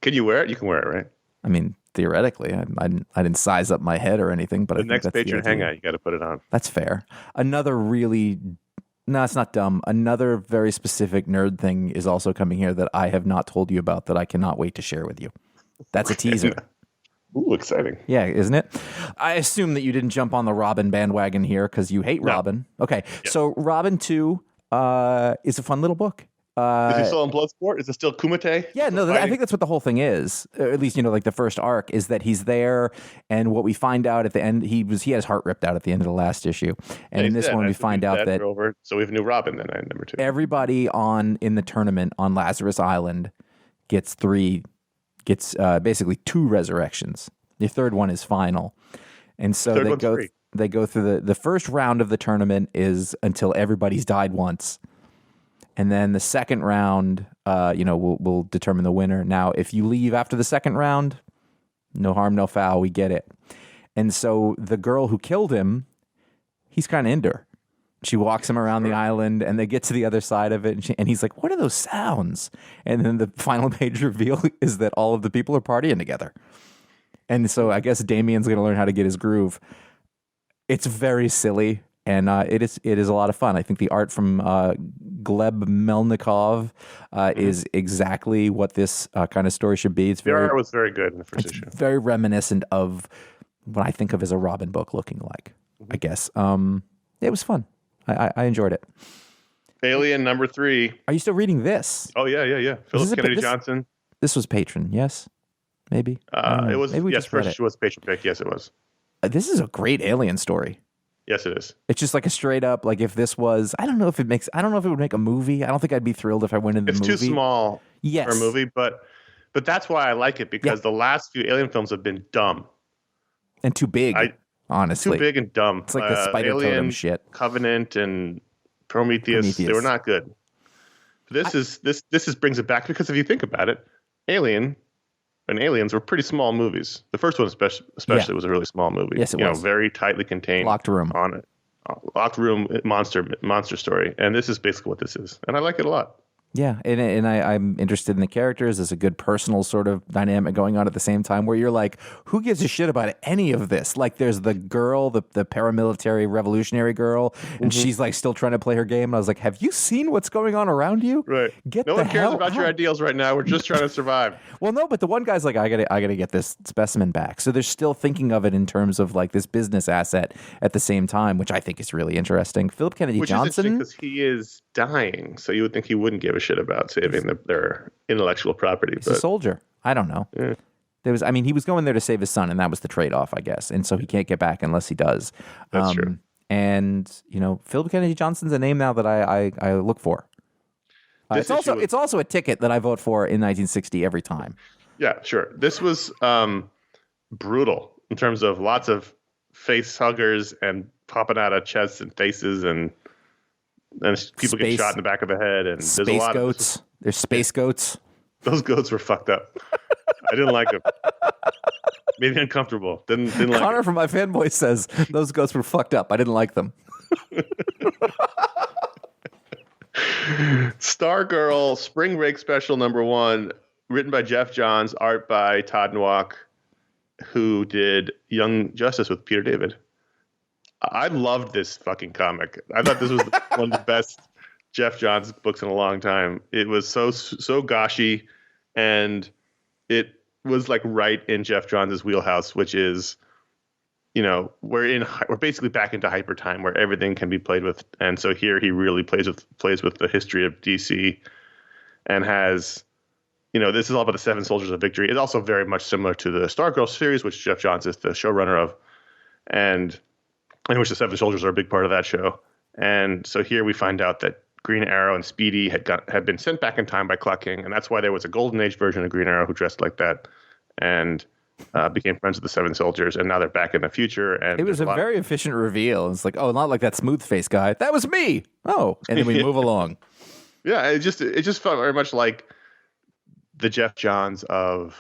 Can you wear it? You can wear it, right? I mean, theoretically, I didn't size up my head or anything, but the next Patreon hangout, you got to put it on. That's fair. No, it's not dumb. Another very specific nerd thing is also coming here that I have not told you about that I cannot wait to share with you. That's a teaser. Ooh, exciting. Yeah, isn't it? I assume that you didn't jump on the Robin bandwagon here because you hate Robin. Okay, yeah. So Robin 2 is a fun little book. Is he still in Bloodsport? Is it still Kumite? Yeah, no, I think that's what the whole thing is. Or at least, like the first arc is that he's there, and what we find out at the end, he had his heart ripped out at the end of the last issue, and in this one we find out that so we have a new Robin then at number 2. Everybody in the tournament on Lazarus Island gets basically 2 resurrections. The third one is final, and so they go through the first round of the tournament is until everybody's died once. And then the second round, will determine the winner. Now, if you leave after the second round, no harm, no foul. We get it. And so the girl who killed him, he's kind of into her. She walks him around the island, and they get to the other side of it, and he's like, "What are those sounds?" And then the final page reveal is that all of the people are partying together. And so I guess Damien's going to learn how to get his groove. It's very silly, and it is a lot of fun. I think the art from Gleb Melnikov is exactly what this kind of story should be. It's The art was very good in the first issue. Very reminiscent of what I think of as a Robin book looking like, I guess. It was fun. I enjoyed it. Alien number 3. Are you still reading this? Oh, yeah. Philip Kennedy Johnson. This was Patron, yes? Maybe? It was, yes, first issue was Patron Pick. Yes, it was. This is a great Alien story. Yes, it is. It's just like a straight up, like if this was, I don't know if it would make a movie. I don't think I'd be thrilled if I went in the movie. It's too small for a movie, but that's why I like it, because the last few Alien films have been dumb. And too big, honestly. Too big and dumb. It's like the Spider Totem shit. Covenant and Prometheus, they were not good. This brings it back, because if you think about it, Alien and Aliens were pretty small movies. The first one especially was a really small movie. Yes, it was. Very tightly contained. Locked room. On it. Locked room monster story. And this is basically what this is. And I like it a lot. Yeah, and I'm interested in the characters. There's a good personal sort of dynamic going on at the same time where you're like, who gives a shit about any of this? Like, there's the girl, the paramilitary revolutionary girl, and she's like still trying to play her game. And I was like, have you seen what's going on around you? Right. No one cares about your ideals right now. We're just trying to survive. Well, no, but the one guy's like, I gotta get this specimen back. So they're still thinking of it in terms of like this business asset at the same time, which I think is really interesting. Philip Kennedy Johnson, because he is dying, so you would think he wouldn't give a shit about saving their intellectual property. He's a soldier. I don't know. Yeah. He was going there to save his son, and that was the trade-off, I guess. And so he can't get back unless he does. That's true. And Philip Kennedy Johnson's a name now that I look for. It's also a ticket that I vote for in 1960 every time. Yeah, sure. This was brutal in terms of lots of face huggers and popping out of chests and faces and people get shot in the back of the head, and there's a lot goats. There's space goats. Those goats were fucked up. I didn't like them. Made me uncomfortable. Didn't like Connor it. from iFanboy says those goats were fucked up. I didn't like them. Stargirl Spring Break Special #1, written by Geoff Johns, art by Todd Nowak, who did Young Justice with Peter David. I loved this fucking comic. I thought this was one of the best Geoff Johns books in a long time. It was so goshy, and it was like right in Geoff Johns' wheelhouse, which is, we're basically back into hyper time where everything can be played with. And so here he really plays with the history of DC, and has, this is all about the Seven Soldiers of Victory. It's also very much similar to the Stargirl series, which Geoff Johns is the showrunner of, and in which the Seven Soldiers are a big part of that show. And so here we find out that Green Arrow and Speedy had been sent back in time by Clock King, and that's why there was a Golden Age version of Green Arrow who dressed like that and became friends with the Seven Soldiers, and now they're back in the future. And it was a very efficient reveal. It's like, oh, not like that smooth face guy. That was me. Oh, and then we move along. Yeah, it just felt very much like the Geoff Johns of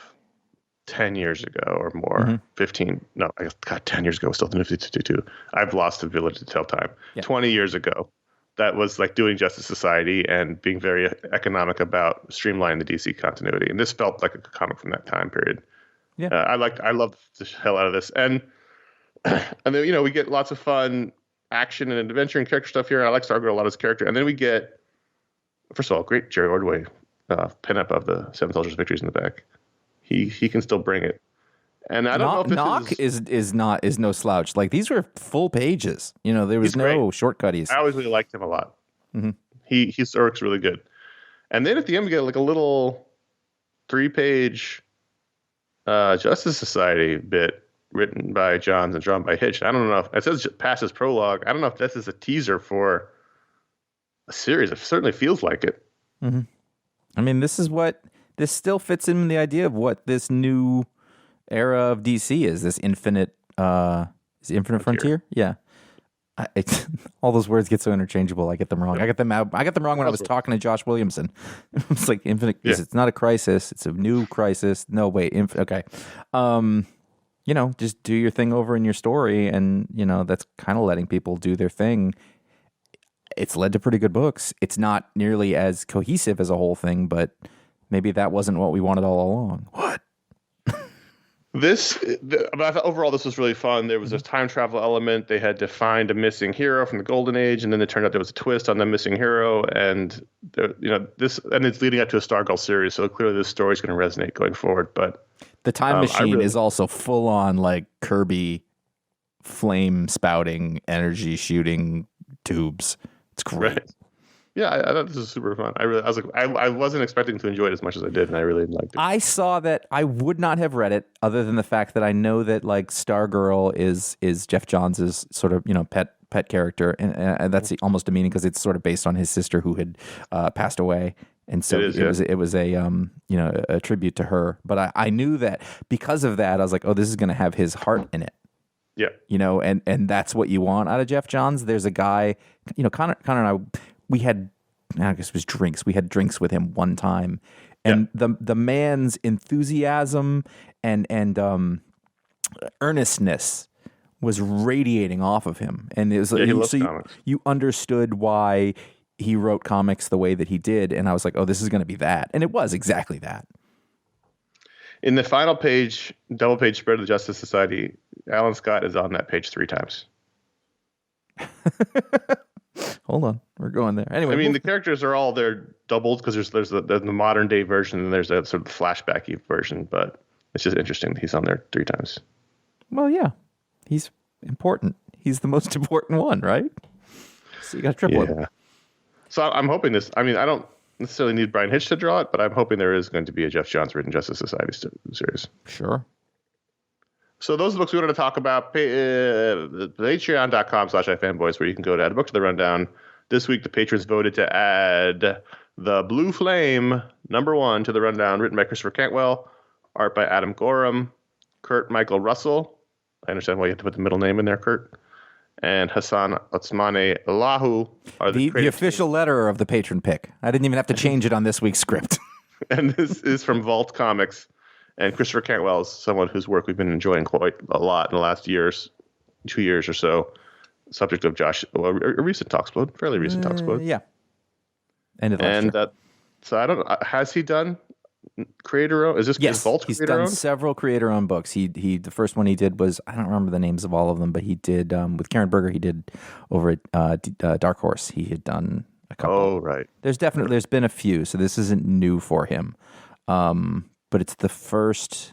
10 years ago or more, 15. No, I guess, God, 10 years ago was still the 52. I've lost the ability to tell time. Yeah. 20 years ago, that was like doing Justice Society and being very economic about streamlining the DC continuity. And this felt like a comic from that time period. Yeah, I loved the hell out of this. And then, we get lots of fun action and adventure and character stuff here. I like Stargirl a lot as a character. And then we get, first of all, great Jerry Ordway pinup of the Seven Soldiers Victories in the back. He can still bring it, and I don't know if this Knock is no slouch. Like, these were full pages. There was no shortcutties. I always really liked him a lot. Mm-hmm. He works really good. And then at the end we get like a little 3-page Justice Society bit written by Johns and drawn by Hitch. I don't know if it says past his prologue. I don't know if this is a teaser for a series. It certainly feels like it. Mm-hmm. I mean, this still fits in the idea of what this new era of DC is. This infinite frontier. Yeah. All those words get so interchangeable. I get them wrong. I get them wrong when I was talking to Josh Williamson. It's like infinite. Yeah. It's not a crisis. It's a new crisis. No, wait. Okay. Just do your thing over in your story, and that's kind of letting people do their thing. It's led to pretty good books. It's not nearly as cohesive as a whole thing, but maybe that wasn't what we wanted all along. What? But I thought overall this was really fun. There was a time travel element. They had to find a missing hero from the Golden Age, and then it turned out there was a twist on the missing hero, and it's leading up to a Stargirl series. So clearly, this story is going to resonate going forward. But the time machine is also full on like Kirby, flame spouting, energy shooting tubes. It's great. Right. Yeah, I thought this was super fun. I wasn't expecting to enjoy it as much as I did, and I really liked it. I saw that. I would not have read it other than the fact that I know that like Stargirl is Geoff Johns' sort of pet character, and that's almost a meaning because it's sort of based on his sister who had passed away, and so it was a a tribute to her. But I knew that because of that, I was like, oh, this is going to have his heart in it. Yeah, and that's what you want out of Geoff Johns. There's a guy, Connor and I. We had, I guess it was drinks. We had drinks with him one time, and the man's enthusiasm and earnestness was radiating off of him, and it was he loves comics. You understood why he wrote comics the way that he did, and I was like, oh, this is going to be that, and it was exactly that. In the final page, double page spread of the Justice Society, Alan Scott is on that page 3 times. Hold on, we're going there. Anyway, I mean, the characters are all they're doubled because there's the modern day version and there's a sort of flashbacky version, but it's just interesting that he's on there 3 times. Well, yeah, he's important. He's the most important one, right? So you got to triple it. So I'm hoping this. I mean, I don't necessarily need Brian Hitch to draw it, but I'm hoping there is going to be a Geoff Johns written Justice Society series. Sure. So those books we wanted to talk about, patreon.com/iFanboys, where you can go to add a book to the rundown. This week, the patrons voted to add The Blue Flame, #1, to the rundown, written by Christopher Cantwell, art by Adam Gorham, Kurt Michael Russell. I understand why you have to put the middle name in there, Kurt. And Hassan Otsmane Allahu are the official letter of the Patron Pick. I didn't even have to change it on this week's script. And this is from Vault Comics. And Christopher Cantwell is someone whose work we've been enjoying quite a lot in the last 2 years or so. Subject of a recent Talksplode, fairly recent Talksplode. Yeah. End of so I don't know. Has he done creator-owned? Is this his Vault he's creator-owned? done several creator-owned books. He the first one he did was, I don't remember the names of all of them, but he did with Karen Berger. He did over at Dark Horse. He had done a couple. Oh, right. There's been a few, so this isn't new for him. But it's the first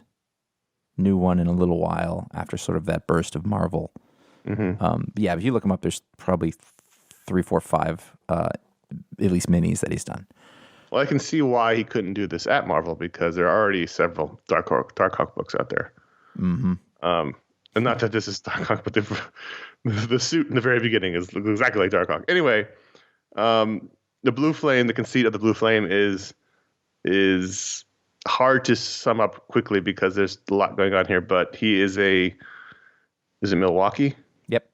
new one in a little while after sort of that burst of Marvel. Mm-hmm. If you look him up, there's probably 3, 4, 5, at least minis that he's done. Well, I can see why he couldn't do this at Marvel because there are already several Dark Hawk books out there. Mm-hmm. And not that this is Dark Hawk, but the suit in the very beginning looks exactly like Dark Hawk. Anyway, the Blue Flame, the conceit of the Blue Flame is hard to sum up quickly because there's a lot going on here, but he is is it Milwaukee? Yep.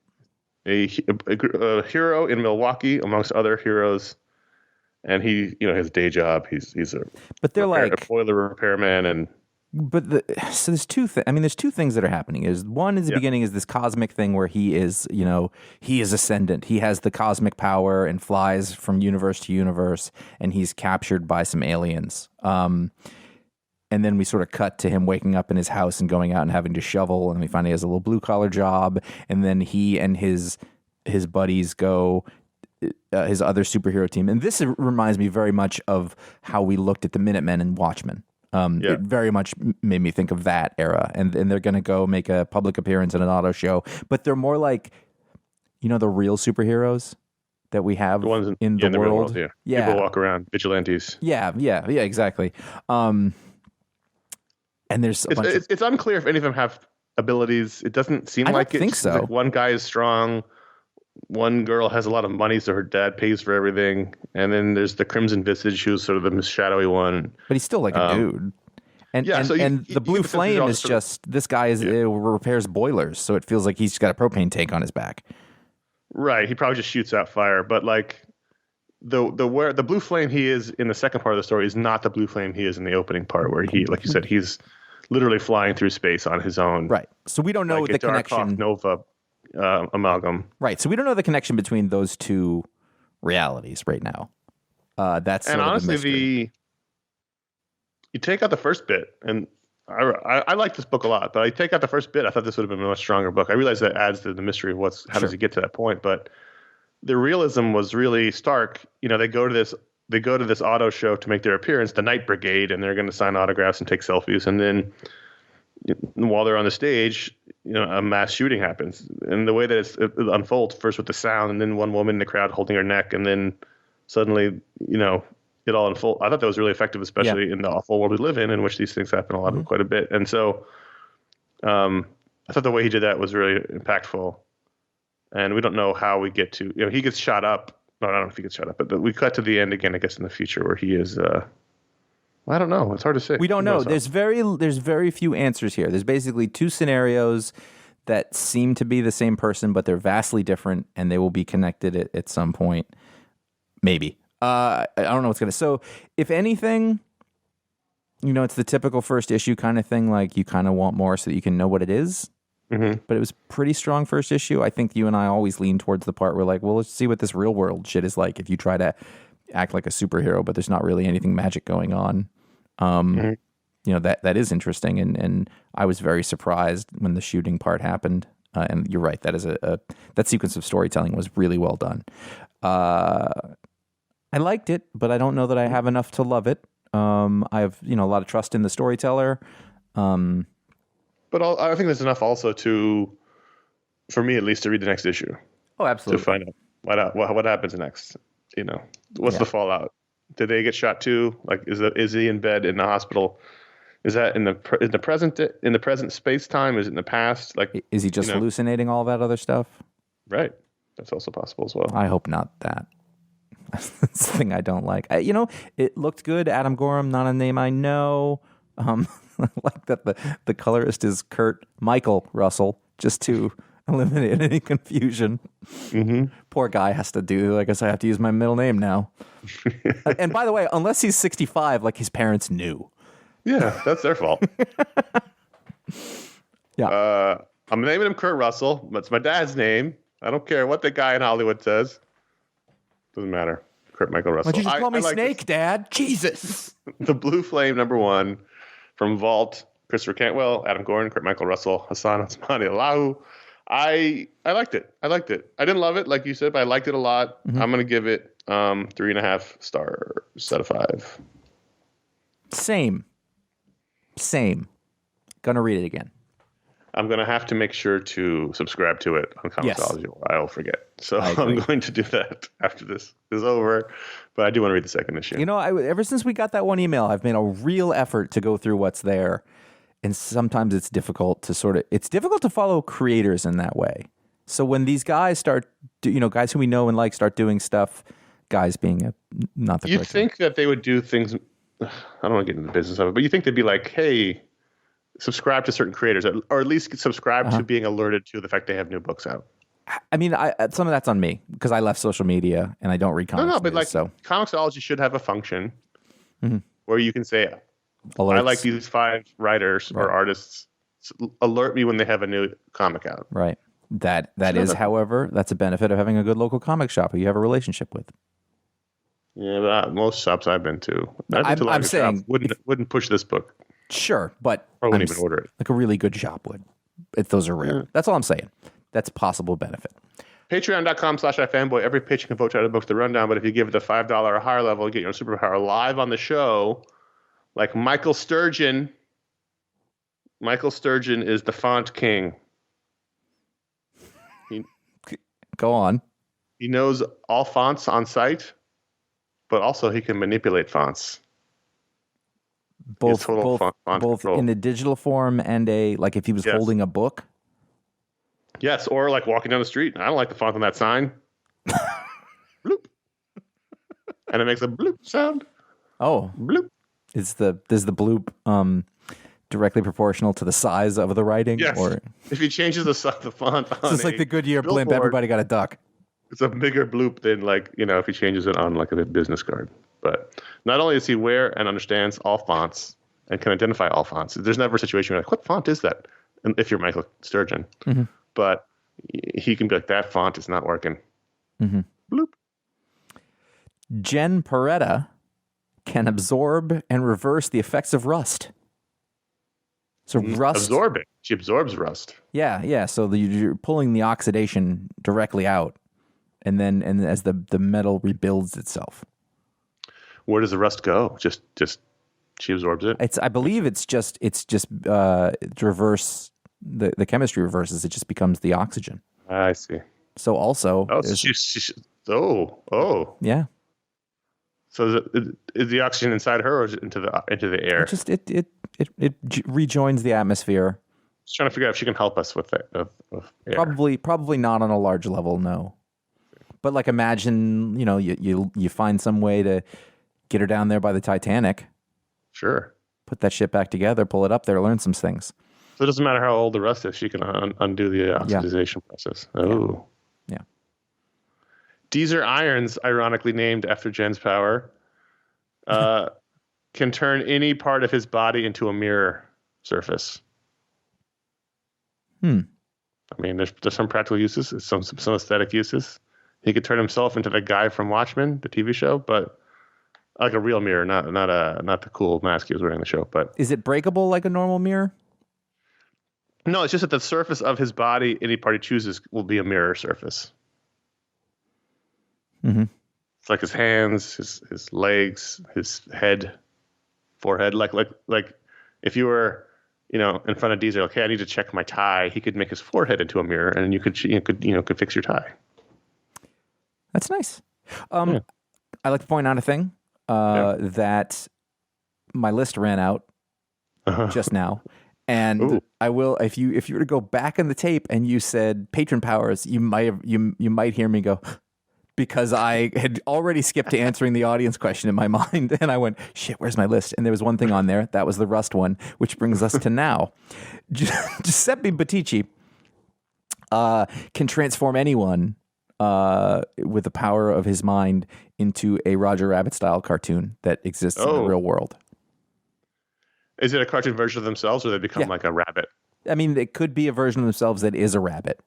A hero in Milwaukee amongst other heroes. And he, his day job, he's a boiler repairman so there's two things. I mean, there's two things that are happening. One is the beginning is this cosmic thing where he is, he is ascendant. He has the cosmic power and flies from universe to universe, and he's captured by some aliens. And then we sort of cut to him waking up in his house and going out and having to shovel, and we find he has a little blue collar job. And then he and his buddies go. His other superhero team, and this reminds me very much of how we looked at the Minutemen and Watchmen. It very much made me think of that era, and they're going to go make a public appearance in an auto show, but they're more like, the real superheroes that we have in the world. People walk around, vigilantes. Yeah, exactly. And there's it's unclear if any of them have abilities. It doesn't seem like it. I think so. Like one guy is strong. One girl has a lot of money, so her dad pays for everything. And then there's the Crimson Visage, who's sort of the shadowy one. But he's still like a dude. And the Blue Flame is just, this guy repairs boilers, so it feels like he's got a propane tank on his back. Right. He probably just shoots out fire. But like the Blue Flame he is in the second part of the story is not the Blue Flame he is in the opening part, where he, like you said, he's literally flying through space on his own. Right. So we don't know like the connection. Dark Hawk Nova amalgam. Right. So we don't know the connection between those two realities right now. That's sort and of honestly, you take out the first bit, and I like this book a lot, but I take out the first bit. I thought this would have been a much stronger book. I realize that adds to the mystery of how does he get to that point, but the realism was really stark. They go to this auto show to make their appearance, the Night Brigade, and they're going to sign autographs and take selfies. And then while they're on the stage, a mass shooting happens. And the way that it unfolds, first with the sound, and then one woman in the crowd holding her neck, and then suddenly, it all unfolds. I thought that was really effective, especially in the awful world we live in which these things happen quite a bit. And so I thought the way he did that was really impactful. And we don't know how we get to, he gets shot up. No, I don't know if he gets shot up, but we cut to the end again, I guess, in the future where he is, I don't know. It's hard to say. We don't know. There's very few answers here. There's basically two scenarios that seem to be the same person, but they're vastly different, and they will be connected at some point. Maybe. I don't know what's going to... So, if anything, it's the typical first issue kind of thing, like you kind of want more so that you can know what it is. Mm-hmm. But it was pretty strong first issue. I think you and I always lean towards the part where like, well, let's see what this real world shit is like if you try to act like a superhero, but there's not really anything magic going on. That is interesting. And I was very surprised when the shooting part happened. And you're right. That is that sequence of storytelling was really well done. I liked it, but I don't know that I have enough to love it. I have, a lot of trust in the storyteller. But I think there's enough also for me at least, to read the next issue. Oh, absolutely. To find out what happens next. What's the fallout? Did they get shot too? Like, is he in bed in the hospital? Is that in the present space time? Is it in the past? Like, is he just hallucinating all that other stuff? Right. That's also possible as well. I hope not that. That's the thing I don't like. It looked good. Adam Gorham, not a name I know. I like that the colorist is Michael Russell, just to eliminate any confusion. Mm-hmm. Poor guy has to do, I guess I have to use my middle name now. And by the way, unless he's 65, like his parents knew. Yeah, that's their fault. Yeah. I'm naming him Kurt Russell. That's my dad's name. I don't care what the guy in Hollywood says. Doesn't matter. Kurt Michael Russell. Why'd you just call me Snake, Dad? Jesus. The Blue Flame #1 from Vault. Christopher Cantwell, Adam Gordon, Kurt Michael Russell, Hassan Asmani Allahu. I liked it. I didn't love it, like you said, but I liked it a lot. Mm-hmm. I'm going to give it 3.5 stars out of 5. Same. Gonna read it again. I'm going to have to make sure to subscribe to it on Comixology or I'll forget. So I'm going to do that after this is over. But I do want to read the second issue. Ever since we got that one email, I've made a real effort to go through what's there. And sometimes it's difficult to follow creators in that way. So when these guys guys who we know and like start doing stuff, guys being not the You think that they would do things, I don't want to get into the business of it, but you think they'd be like, hey, subscribe to certain creators, or at least subscribe to being alerted to the fact they have new books out. I mean, some of that's on me because I left social media and I don't read comics. No, but Comixology should have a function where you can say, alerts. I like these 5 writers or artists. Alert me when they have a new comic out. Right. That is, however, that's a benefit of having a good local comic shop who you have a relationship with. Yeah, but most shops I've been to, I'm saying wouldn't push this book. Sure, but I wouldn't even order it. Like a really good shop would. Those are rare. Yeah. That's all I'm saying. That's a possible benefit. Patreon.com/iFanboy. Every patron can vote to add a book to the rundown, but if you give it the $5 or higher level, you get your superpower live on the show. Like Michael Sturgeon. Michael Sturgeon is the font king. Go on. He knows all fonts on site, but also he can manipulate fonts. Both in a digital form and if he was holding a book. Yes, or like walking down the street. I don't like the font on that sign. Bloop. And it makes a bloop sound. Oh. Bloop. Does the bloop directly proportional to the size of the writing? Yes. Or if he changes the font on it's like the Goodyear blimp, everybody got a duck. It's a bigger bloop than if he changes it on like a business card. But not only does he wear and understands all fonts and can identify all fonts, there's never a situation where what font is that? And if you're Michael Sturgeon. Mm-hmm. But he can be like, that font is not working. Mm-hmm. Bloop. Jenn Perretta can absorb and reverse the effects of rust. So rust. Absorb it. She absorbs rust. Yeah. So you're pulling the oxidation directly out, and as the metal rebuilds itself. Where does the rust go? Just she absorbs it. I believe it's just reverse. The chemistry reverses. It just becomes the oxygen. I see. So also, yeah. So is the oxygen inside her or is it into the air? It rejoins the atmosphere. Just trying to figure out if she can help us with it. Of air. Probably not on a large level, no. But like, imagine you find some way to get her down there by the Titanic. Sure. Put that shit back together, pull it up there, learn some things. So it doesn't matter how old the rust is; she can undo the oxidization process. Oh. Yeah. Deezer Irons, ironically named after Jenn's power, can turn any part of his body into a mirror surface. I mean, there's some practical uses, some aesthetic uses. He could turn himself into the guy from Watchmen, the TV show, but like a real mirror, not the cool mask he was wearing in the show. But is it breakable like a normal mirror? No, it's just that the surface of his body, any part he chooses, will be a mirror surface. Mm-hmm. It's like his hands, his legs, his head, forehead. Like if you were, in front of Deezer, okay, I need to check my tie. He could make his forehead into a mirror, and you could fix your tie. That's nice. I'd like to point out a thing that my list ran out just now. And I will, if you were to go back in the tape and you said patron powers, you might hear me go, because I had already skipped to answering the audience question in my mind, and I went, shit, where's my list? And there was one thing on there, that was the rust one, which brings us to now. Giuseppe Buttici can transform anyone with the power of his mind into a Roger Rabbit style cartoon that exists in the real world. Is it a cartoon version of themselves, or they become like a rabbit? I mean, it could be a version of themselves that is a rabbit.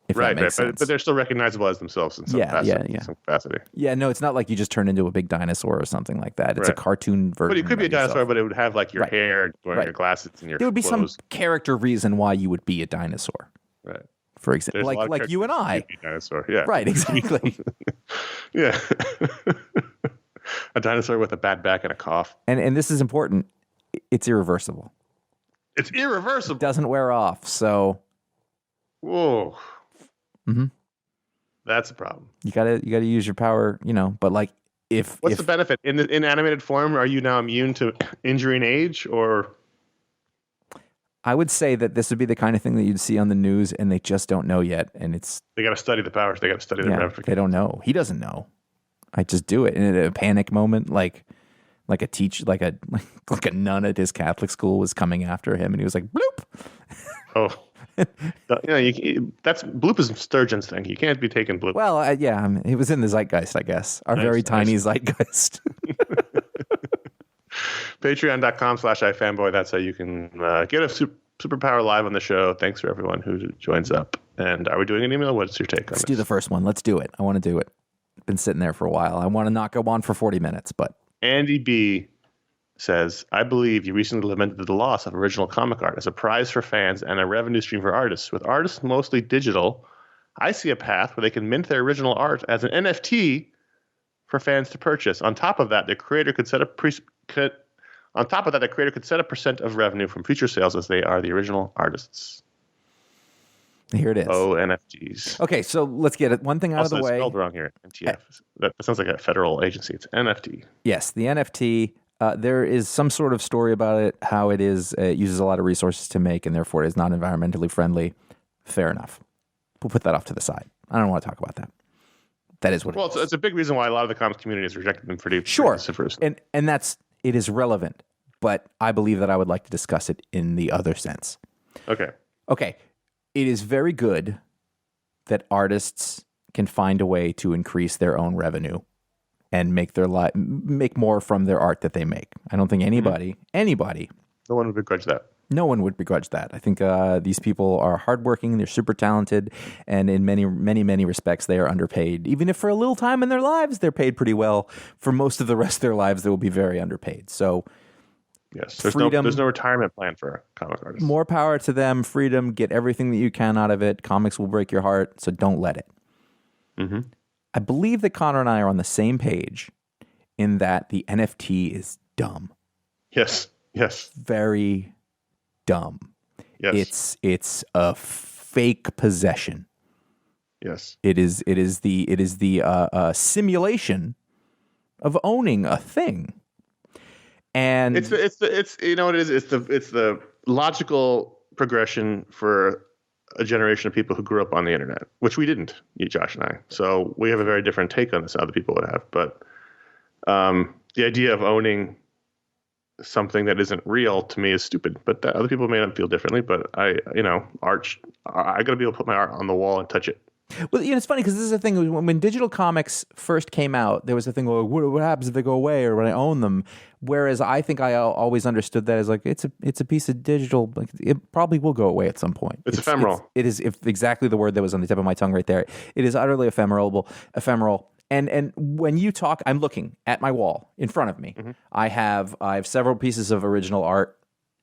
If that makes sense. But they're still recognizable as themselves in some capacity. Yeah, no, it's not like you just turn into a big dinosaur or something like that. It's a cartoon version. But it could be a dinosaur, but it would have like your hair, wearing your glasses, and your There would be clothes. some character reason why you would be a dinosaur. Right. For example, like you and I. Dinosaur, yeah. Right, exactly. Yeah. A dinosaur with a bad back and a cough. And this is important. It's irreversible. It's irreversible. It doesn't wear off, so. Whoa. Mm-hmm. That's a problem. You gotta use your power, but like what's the benefit? In animated form, are you now immune to injury and age, or? I would say that this would be the kind of thing that you'd see on the news, and they just don't know yet. And they got to study the powers. They got to study the ramifications. They don't know. He doesn't know. I just do it. And in a panic moment, like a nun at his Catholic school was coming after him, and he was like, bloop. Oh, that's bloop is Sturgeon's thing. You can't be taking bloop. Well, it was in the zeitgeist, I guess. Our very tiny zeitgeist. Patreon.com/iFanboy. That's how you can get a superpower live on the show. Thanks for everyone who joins up. And are we doing an email? What's your take on this? Let's do the first one. Let's do it. I want to do it. Been sitting there for a while. I want to not go on for 40 minutes, but. Andy B says, I believe you recently lamented the loss of original comic art as a prize for fans and a revenue stream for artists. With artists mostly digital, I see a path where they can mint their original art as an NFT for fans to purchase. On top of that, the creator could set a percent of revenue from future sales as they are the original artists. Here it is. Oh, NFTs. Okay, so let's get it. One thing out of the way. Spelled wrong here. NTF. That sounds like a federal agency. It's NFT. Yes, the NFT. There is some sort of story about it, how it is. It uses a lot of resources to make, and therefore it is not environmentally friendly. Fair enough. We'll put that off to the side. I don't want to talk about that. That is what. Well, it's a big reason why a lot of the comics community has rejected them pretty vociferously. And it is relevant, but I believe that I would like to discuss it in the other sense. Okay. It is very good that artists can find a way to increase their own revenue and make make more from their art that they make. I don't think anybody. No one would begrudge that. No one would begrudge that. I think these people are hardworking. They're super talented, and in many, many, many respects, they are underpaid. Even if for a little time in their lives they're paid pretty well, for most of the rest of their lives they will be very underpaid. So Yes. Freedom. There's no retirement plan for comic artists. More power to them. Freedom. Get everything that you can out of it. Comics will break your heart, so don't let it. Mm-hmm. I believe that Connor and I are on the same page in that the NFT is dumb. Yes. Yes. Very dumb. Yes. It's a fake possession. Yes. It is the simulation of owning a thing. And it's you know what it is. It's the logical progression for a generation of people who grew up on the internet, which we didn't, Josh and I. So we have a very different take on this than other people would have. But the idea of owning something that isn't real to me is stupid. But other people may not feel differently. But I got to be able to put my art on the wall and touch it. Well, it's funny because this is the thing. When digital comics first came out, there was a thing, well, what happens if they go away or when I own them? Whereas I think I always understood that as like, it's a piece of digital, like it probably will go away at some point. It's ephemeral. It is exactly the word that was on the tip of my tongue right there. It is utterly ephemeral. And when you talk, I'm looking at my wall in front of me. Mm-hmm. I have several pieces of original art.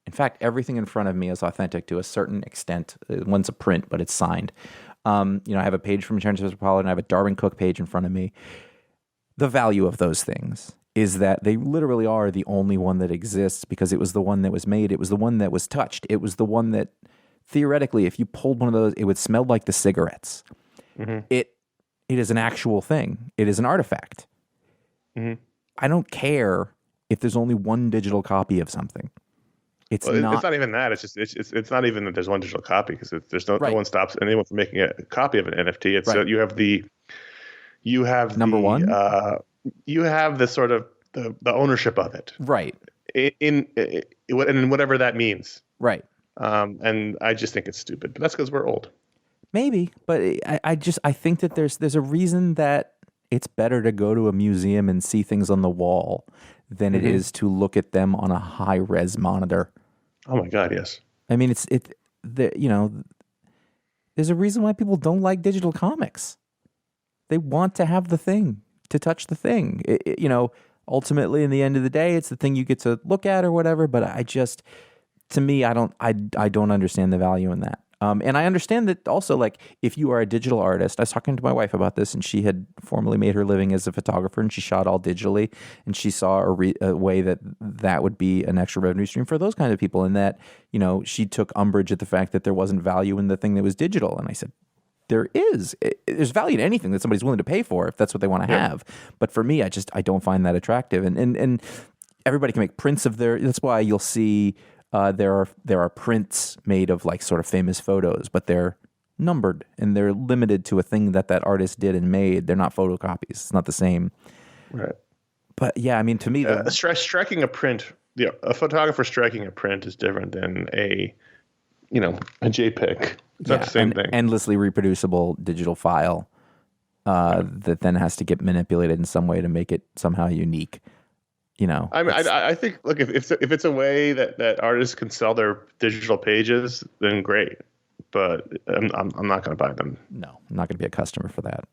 In fact, everything in front of me is authentic to a certain extent. One's a print, but it's signed. I have a page from Insurance Metropolitan. I have a Darwin Cook page in front of me. The value of those things is that they literally are the only one that exists because it was the one that was made. It was the one that was touched. It was the one that, theoretically, if you pulled one of those, it would smell like the cigarettes. Mm-hmm. It is an actual thing. It is an artifact. Mm-hmm. I don't care if there's only one digital copy of something. It's not even that. It's just it's not even that there's one digital copy because there's no one stops anyone from making a copy of an NFT. It's you have number one. You have the sort of the ownership of it, right? In whatever that means, right? And I just think it's stupid, but that's because we're old. Maybe, but I think that there's a reason that it's better to go to a museum and see things on the wall than it is to look at them on a high-res monitor. Oh my God, yes. I mean, there's a reason why people don't like digital comics. They want to have the thing, to touch the thing. Ultimately, in the end of the day, it's the thing you get to look at or whatever. But to me, I don't understand the value in that. And I understand that also, like, if you are a digital artist, I was talking to my wife about this, and she had formerly made her living as a photographer, and she shot all digitally, and she saw a way that would be an extra revenue stream for those kind of people, and that, she took umbrage at the fact that there wasn't value in the thing that was digital. And I said, there's value in anything that somebody's willing to pay for if that's what they want to have. But for me, I don't find that attractive. And everybody can make prints of that's why you'll see there are prints made of like sort of famous photos, but they're numbered and they're limited to a thing that artist did and made. They're not photocopies. It's not the same. Right. But yeah, I mean, to me, striking a print, a photographer striking a print is different than a JPEG. It's not the same thing. Endlessly reproducible digital file that then has to get manipulated in some way to make it somehow unique. I mean, I think, look, if it's a way that artists can sell their digital pages, then great. But I'm not going to buy them. No, I'm not going to be a customer for that.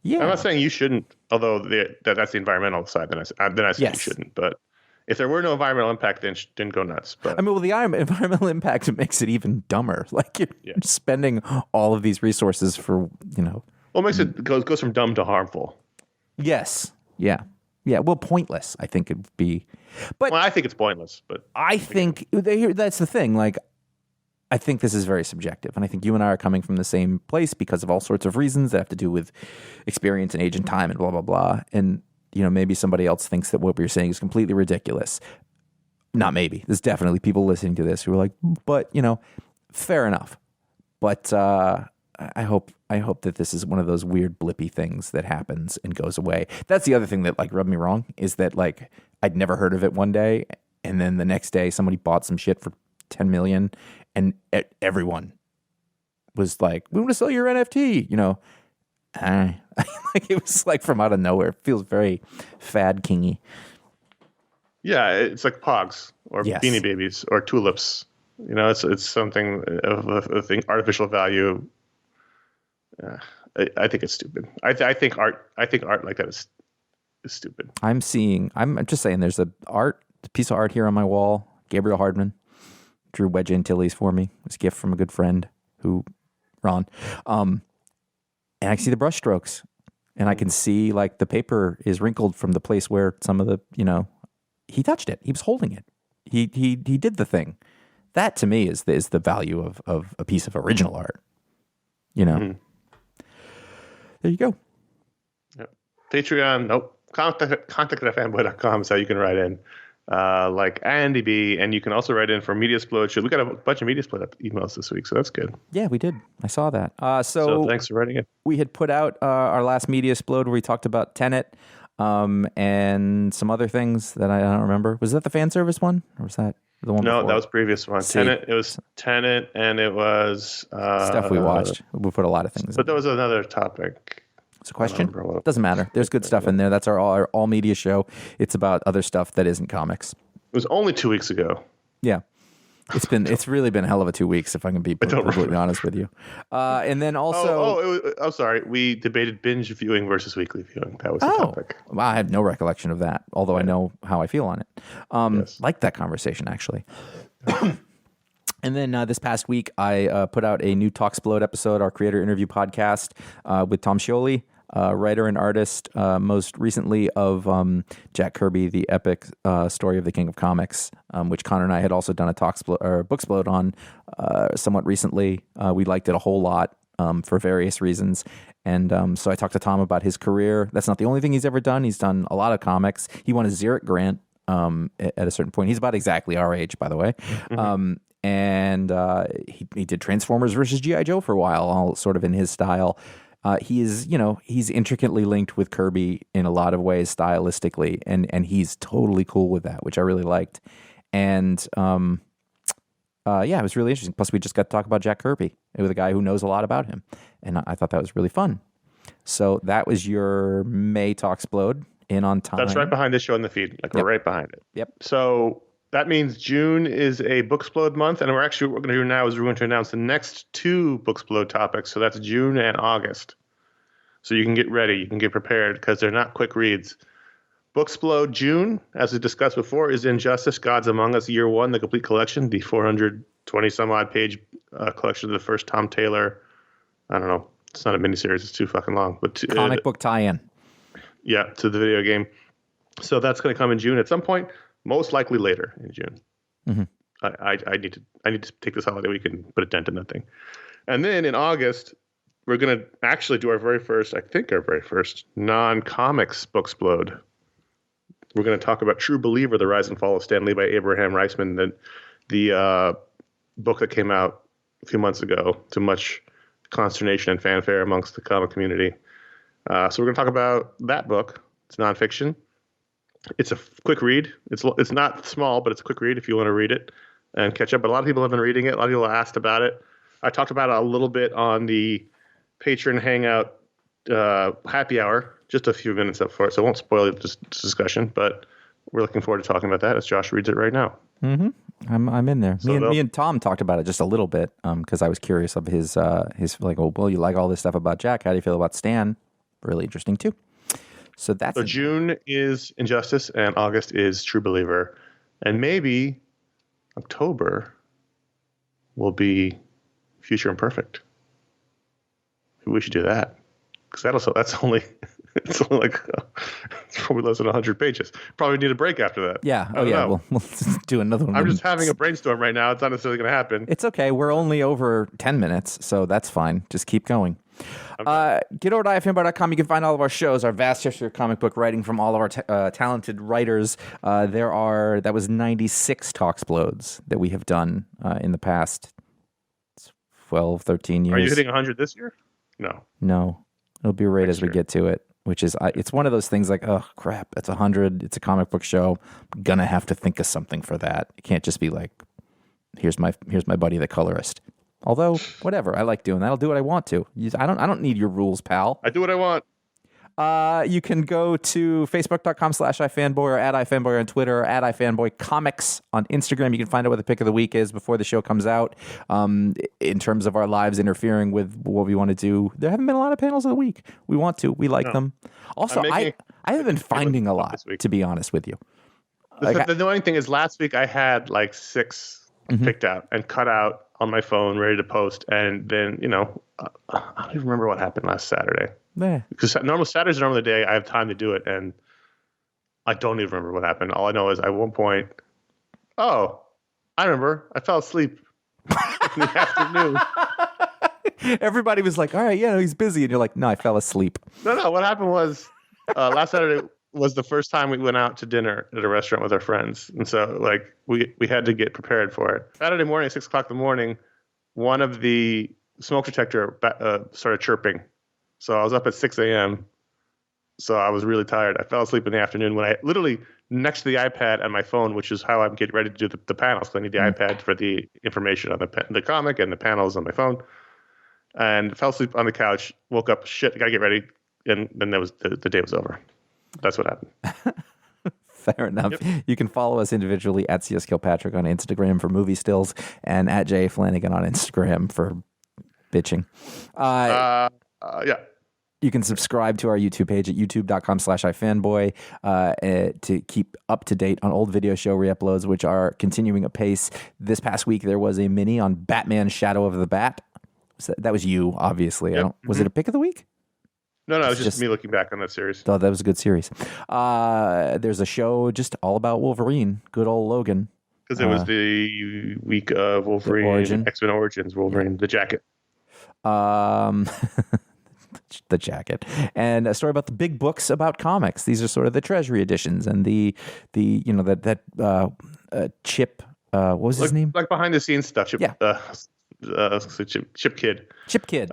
Yeah, I'm not saying you shouldn't. Although that's the environmental side. Then I say you shouldn't. But if there were no environmental impact, then go nuts. But I mean, the environmental impact makes it even dumber. Like you're spending all of these resources for Well, it makes it goes from dumb to harmful. Yes. Yeah. Yeah. Well, pointless, I think it'd be. But I think it's pointless. But I think that's the thing. Like, I think this is very subjective. And I think you and I are coming from the same place because of all sorts of reasons that have to do with experience and age and time and blah, blah, blah. And, maybe somebody else thinks that what we're saying is completely ridiculous. Not maybe. There's definitely people listening to this who are like, but, fair enough. But I hope that this is one of those weird blippy things that happens and goes away. That's the other thing that like rubbed me wrong is that like I'd never heard of it one day, and then the next day somebody bought some shit for $10 million, and everyone was like, "We want to sell your NFT," like it was like from out of nowhere. It feels very fad kingy. Yeah, it's like Pogs or Beanie Babies or tulips. It's something of a artificial value. I think it's stupid. I think art like that is stupid. I'm just saying there's a piece of art here on my wall. Gabriel Hardman drew Wedge Antilles for me. It was a gift from a good friend Ron. And I can see the brush strokes, and I can see like the paper is wrinkled from the place where some of the, he touched it. He was holding it. He did the thing. That to me is the value of a piece of original art. There you go. Yep. Patreon. Nope. Contact at fanboy.com is how you can write in. Like Andy B, and you can also write in for Mediasplode. We got a bunch of Mediasplode emails this week, so that's good. Yeah, we did. I saw that. So thanks for writing in. We had put out our last Mediasplode where we talked about Tenet and some other things that I don't remember. Was that the fan service one, or was that the one? No, before? that was previous one. Tenet. It was Tenet, and it was stuff we watched. We put a lot of things. But there was another topic. It's a question. Doesn't matter. There's good stuff in there. That's our all media show. It's about other stuff that isn't comics. It was only 2 weeks ago. Yeah, it's really been a hell of a 2 weeks, if I can be completely honest with you. And then also, I'm sorry. We debated binge viewing versus weekly viewing. That was the topic. Well, I have no recollection of that, although I know how I feel on it. Yes. Like that conversation actually. And then this past week, I put out a new Talksplode episode, our creator interview podcast with Tom Scioli, writer and artist, most recently of Jack Kirby, the epic story of the King of Comics, which Connor and I had also done a Booksplode on somewhat recently. We liked it a whole lot for various reasons. And so I talked to Tom about his career. That's not the only thing he's ever done. He's done a lot of comics. He won a Xeric grant at a certain point. He's about exactly our age, by the way. Mm-hmm. And he did Transformers versus G.I. Joe for a while, all sort of in his style. He is, he's intricately linked with Kirby in a lot of ways stylistically, and he's totally cool with that, which I really liked. And it was really interesting. Plus, we just got to talk about Jack Kirby with a guy who knows a lot about him, and I thought that was really fun. So that was your May Talksplode in on time. That's right behind this show in the feed. We're right behind it. Yep. So that means June is a Booksplode month, and what we're going to do now is we're going to announce the next two Booksplode topics. So that's June and August. So you can get ready, you can get prepared, because they're not quick reads. Booksplode June, as we discussed before, is Injustice: Gods Among Us Year 1, the complete collection, the 420-some-odd page collection of the first Tom Taylor. I don't know. It's not a miniseries. It's too fucking long. But comic book tie-in. Yeah, to the video game. So that's going to come in June at some point. Most likely later in June. Mm-hmm. I need to take this holiday week and put a dent in that thing. And then in August, we're going to actually do our very first non-comics Booksplode. We're going to talk about True Believer, The Rise and Fall of Stanley by Abraham Riceman, the book that came out a few months ago to much consternation and fanfare amongst the comic community. So we're going to talk about that book. It's nonfiction. It's a quick read. It's not small, but it's a quick read if you want to read it and catch up. But a lot of people have been reading it. A lot of people asked about it. I talked about it a little bit on the Patron Hangout happy hour, just a few minutes up for it. So I won't spoil this discussion, but we're looking forward to talking about that as Josh reads it right now. Mm-hmm. I'm in there. So me and Tom talked about it just a little bit because I was curious of his like, oh, well, you like all this stuff about Jack. How do you feel about Stan? Really interesting too. So June is Injustice and August is True Believer. And maybe October will be Future Imperfect. Maybe we should do that. Because that's only it's probably less than 100 pages. Probably need a break after that. Yeah. Oh yeah. We'll do another one. I'm just having a brainstorm right now. It's not necessarily going to happen. It's okay. We're only over 10 minutes, so that's fine. Just keep going. Okay. Get over to iFanboy.com. You can find all of our shows, our vast history of comic book writing from all of our talented writers. That was 96 Talksplodes that we have done in the past 12, 13 years. Are you hitting 100 this year? No. It'll be right as we get to it, which is, it's one of those things like, oh, crap, that's 100. It's a comic book show. I'm going to have to think of something for that. It can't just be like, here's my buddy, the colorist. Although, whatever, I like doing that. I'll do what I want to. I don't need your rules, pal. I do what I want. You can go to facebook.com/iFanboy or at iFanboy on Twitter or at iFanboy Comics on Instagram. You can find out what the pick of the week is before the show comes out. In terms of our lives interfering with what we want to do, there haven't been a lot of panels of the week. We want to. We like them. Also, I haven't been finding a lot, to be honest with you. The annoying thing is last week I had like 6 picked out and cut out on my phone, ready to post. And then, I don't even remember what happened last Saturday. Yeah. Because Saturdays are normally the day I have time to do it. And I don't even remember what happened. All I know is at one point, I remember. I fell asleep in the afternoon. Everybody was like, all right, he's busy. And you're like, no, I fell asleep. No. What happened was last Saturday was the first time we went out to dinner at a restaurant with our friends. And so we had to get prepared for it. Saturday morning at 6 o'clock in the morning, one of the smoke detector started chirping. So I was up at 6 a.m. So I was really tired. I fell asleep in the afternoon when I literally next to the iPad and my phone, which is how I'm getting ready to do the panels. So I need the iPad for the information on the comic and the panels on my phone. And fell asleep on the couch, woke up, shit, got to get ready. And then the day was over. That's what happened. Fair enough. Yep. You can follow us individually at CS Kilpatrick on Instagram for movie stills and at J Flanagan on Instagram for bitching. Yeah. You can subscribe to our YouTube page at youtube.com/iFanboy to keep up to date on old video show re-uploads, which are continuing apace. This past week, there was a mini on Batman Shadow of the Bat. That was you, obviously. Yep. Was it a pick of the week? No, it was just me looking back on that series. Thought that was a good series. There's a show just all about Wolverine. Good old Logan. Because it was the week of Wolverine, X-Men Origins, Wolverine, the jacket. The jacket. And a story about the big books about comics. These are sort of the treasury editions and the Chip, what was his name? Like behind the scenes stuff. Chip Kid. Chip Kid,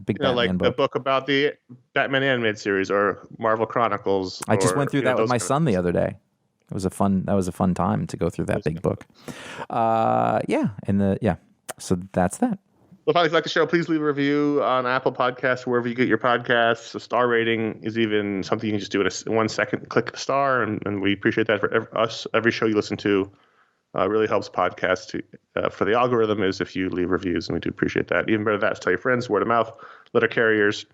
big Batman book. A book about the Batman animated series or Marvel Chronicles. I just went through that with my son the other day. It was a fun time to go through that big book. So that's that. Well, if you like the show, please leave a review on Apple Podcasts, wherever you get your podcasts. A star rating is even something you can just do in 1 second. Click the star, and we appreciate that for us. Every show you listen to really helps podcasts for the algorithm is if you leave reviews, and we do appreciate that. Even better than that, tell your friends, word of mouth, letter carriers,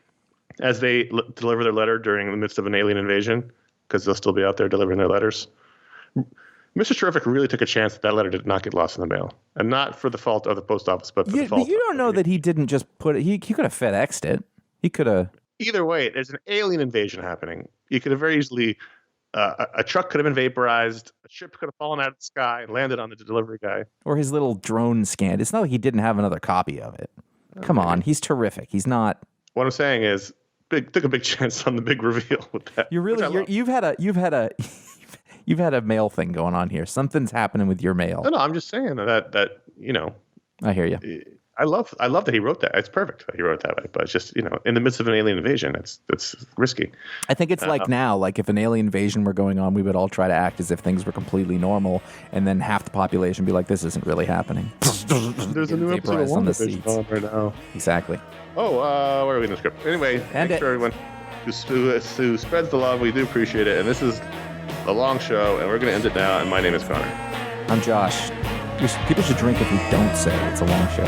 as they deliver their letter during the midst of an alien invasion, because they'll still be out there delivering their letters. Mr. Terrific really took a chance that letter did not get lost in the mail, and not for the fault of the post office, but for the fault. But you don't know that he didn't just put it. He could have FedExed it. He could have. Either way, there's an alien invasion happening. You could have very easily. A truck could have been vaporized. A ship could have fallen out of the sky and landed on the delivery guy. Or his little drone scanned. It's not like he didn't have another copy of it. Come on, he's terrific. He's not. What I'm saying is, took a big chance on the big reveal with that. You've had a mail thing going on here. Something's happening with your mail. No, I'm just saying that I hear you. I love that he wrote that. It's perfect that he wrote that way, but it's just in the midst of an alien invasion, that's risky. I think it's like now, like if an alien invasion were going on, we would all try to act as if things were completely normal, and then half the population be like, "This isn't really happening." There's a new episode of WandaVision on right now. Exactly. Oh, where are we in the script? Anyway, thanks for everyone who spreads the love. We do appreciate it, and this is a long show, and we're going to end it now. And my name is Connor. I'm Josh. People should drink if we don't say it's a long show.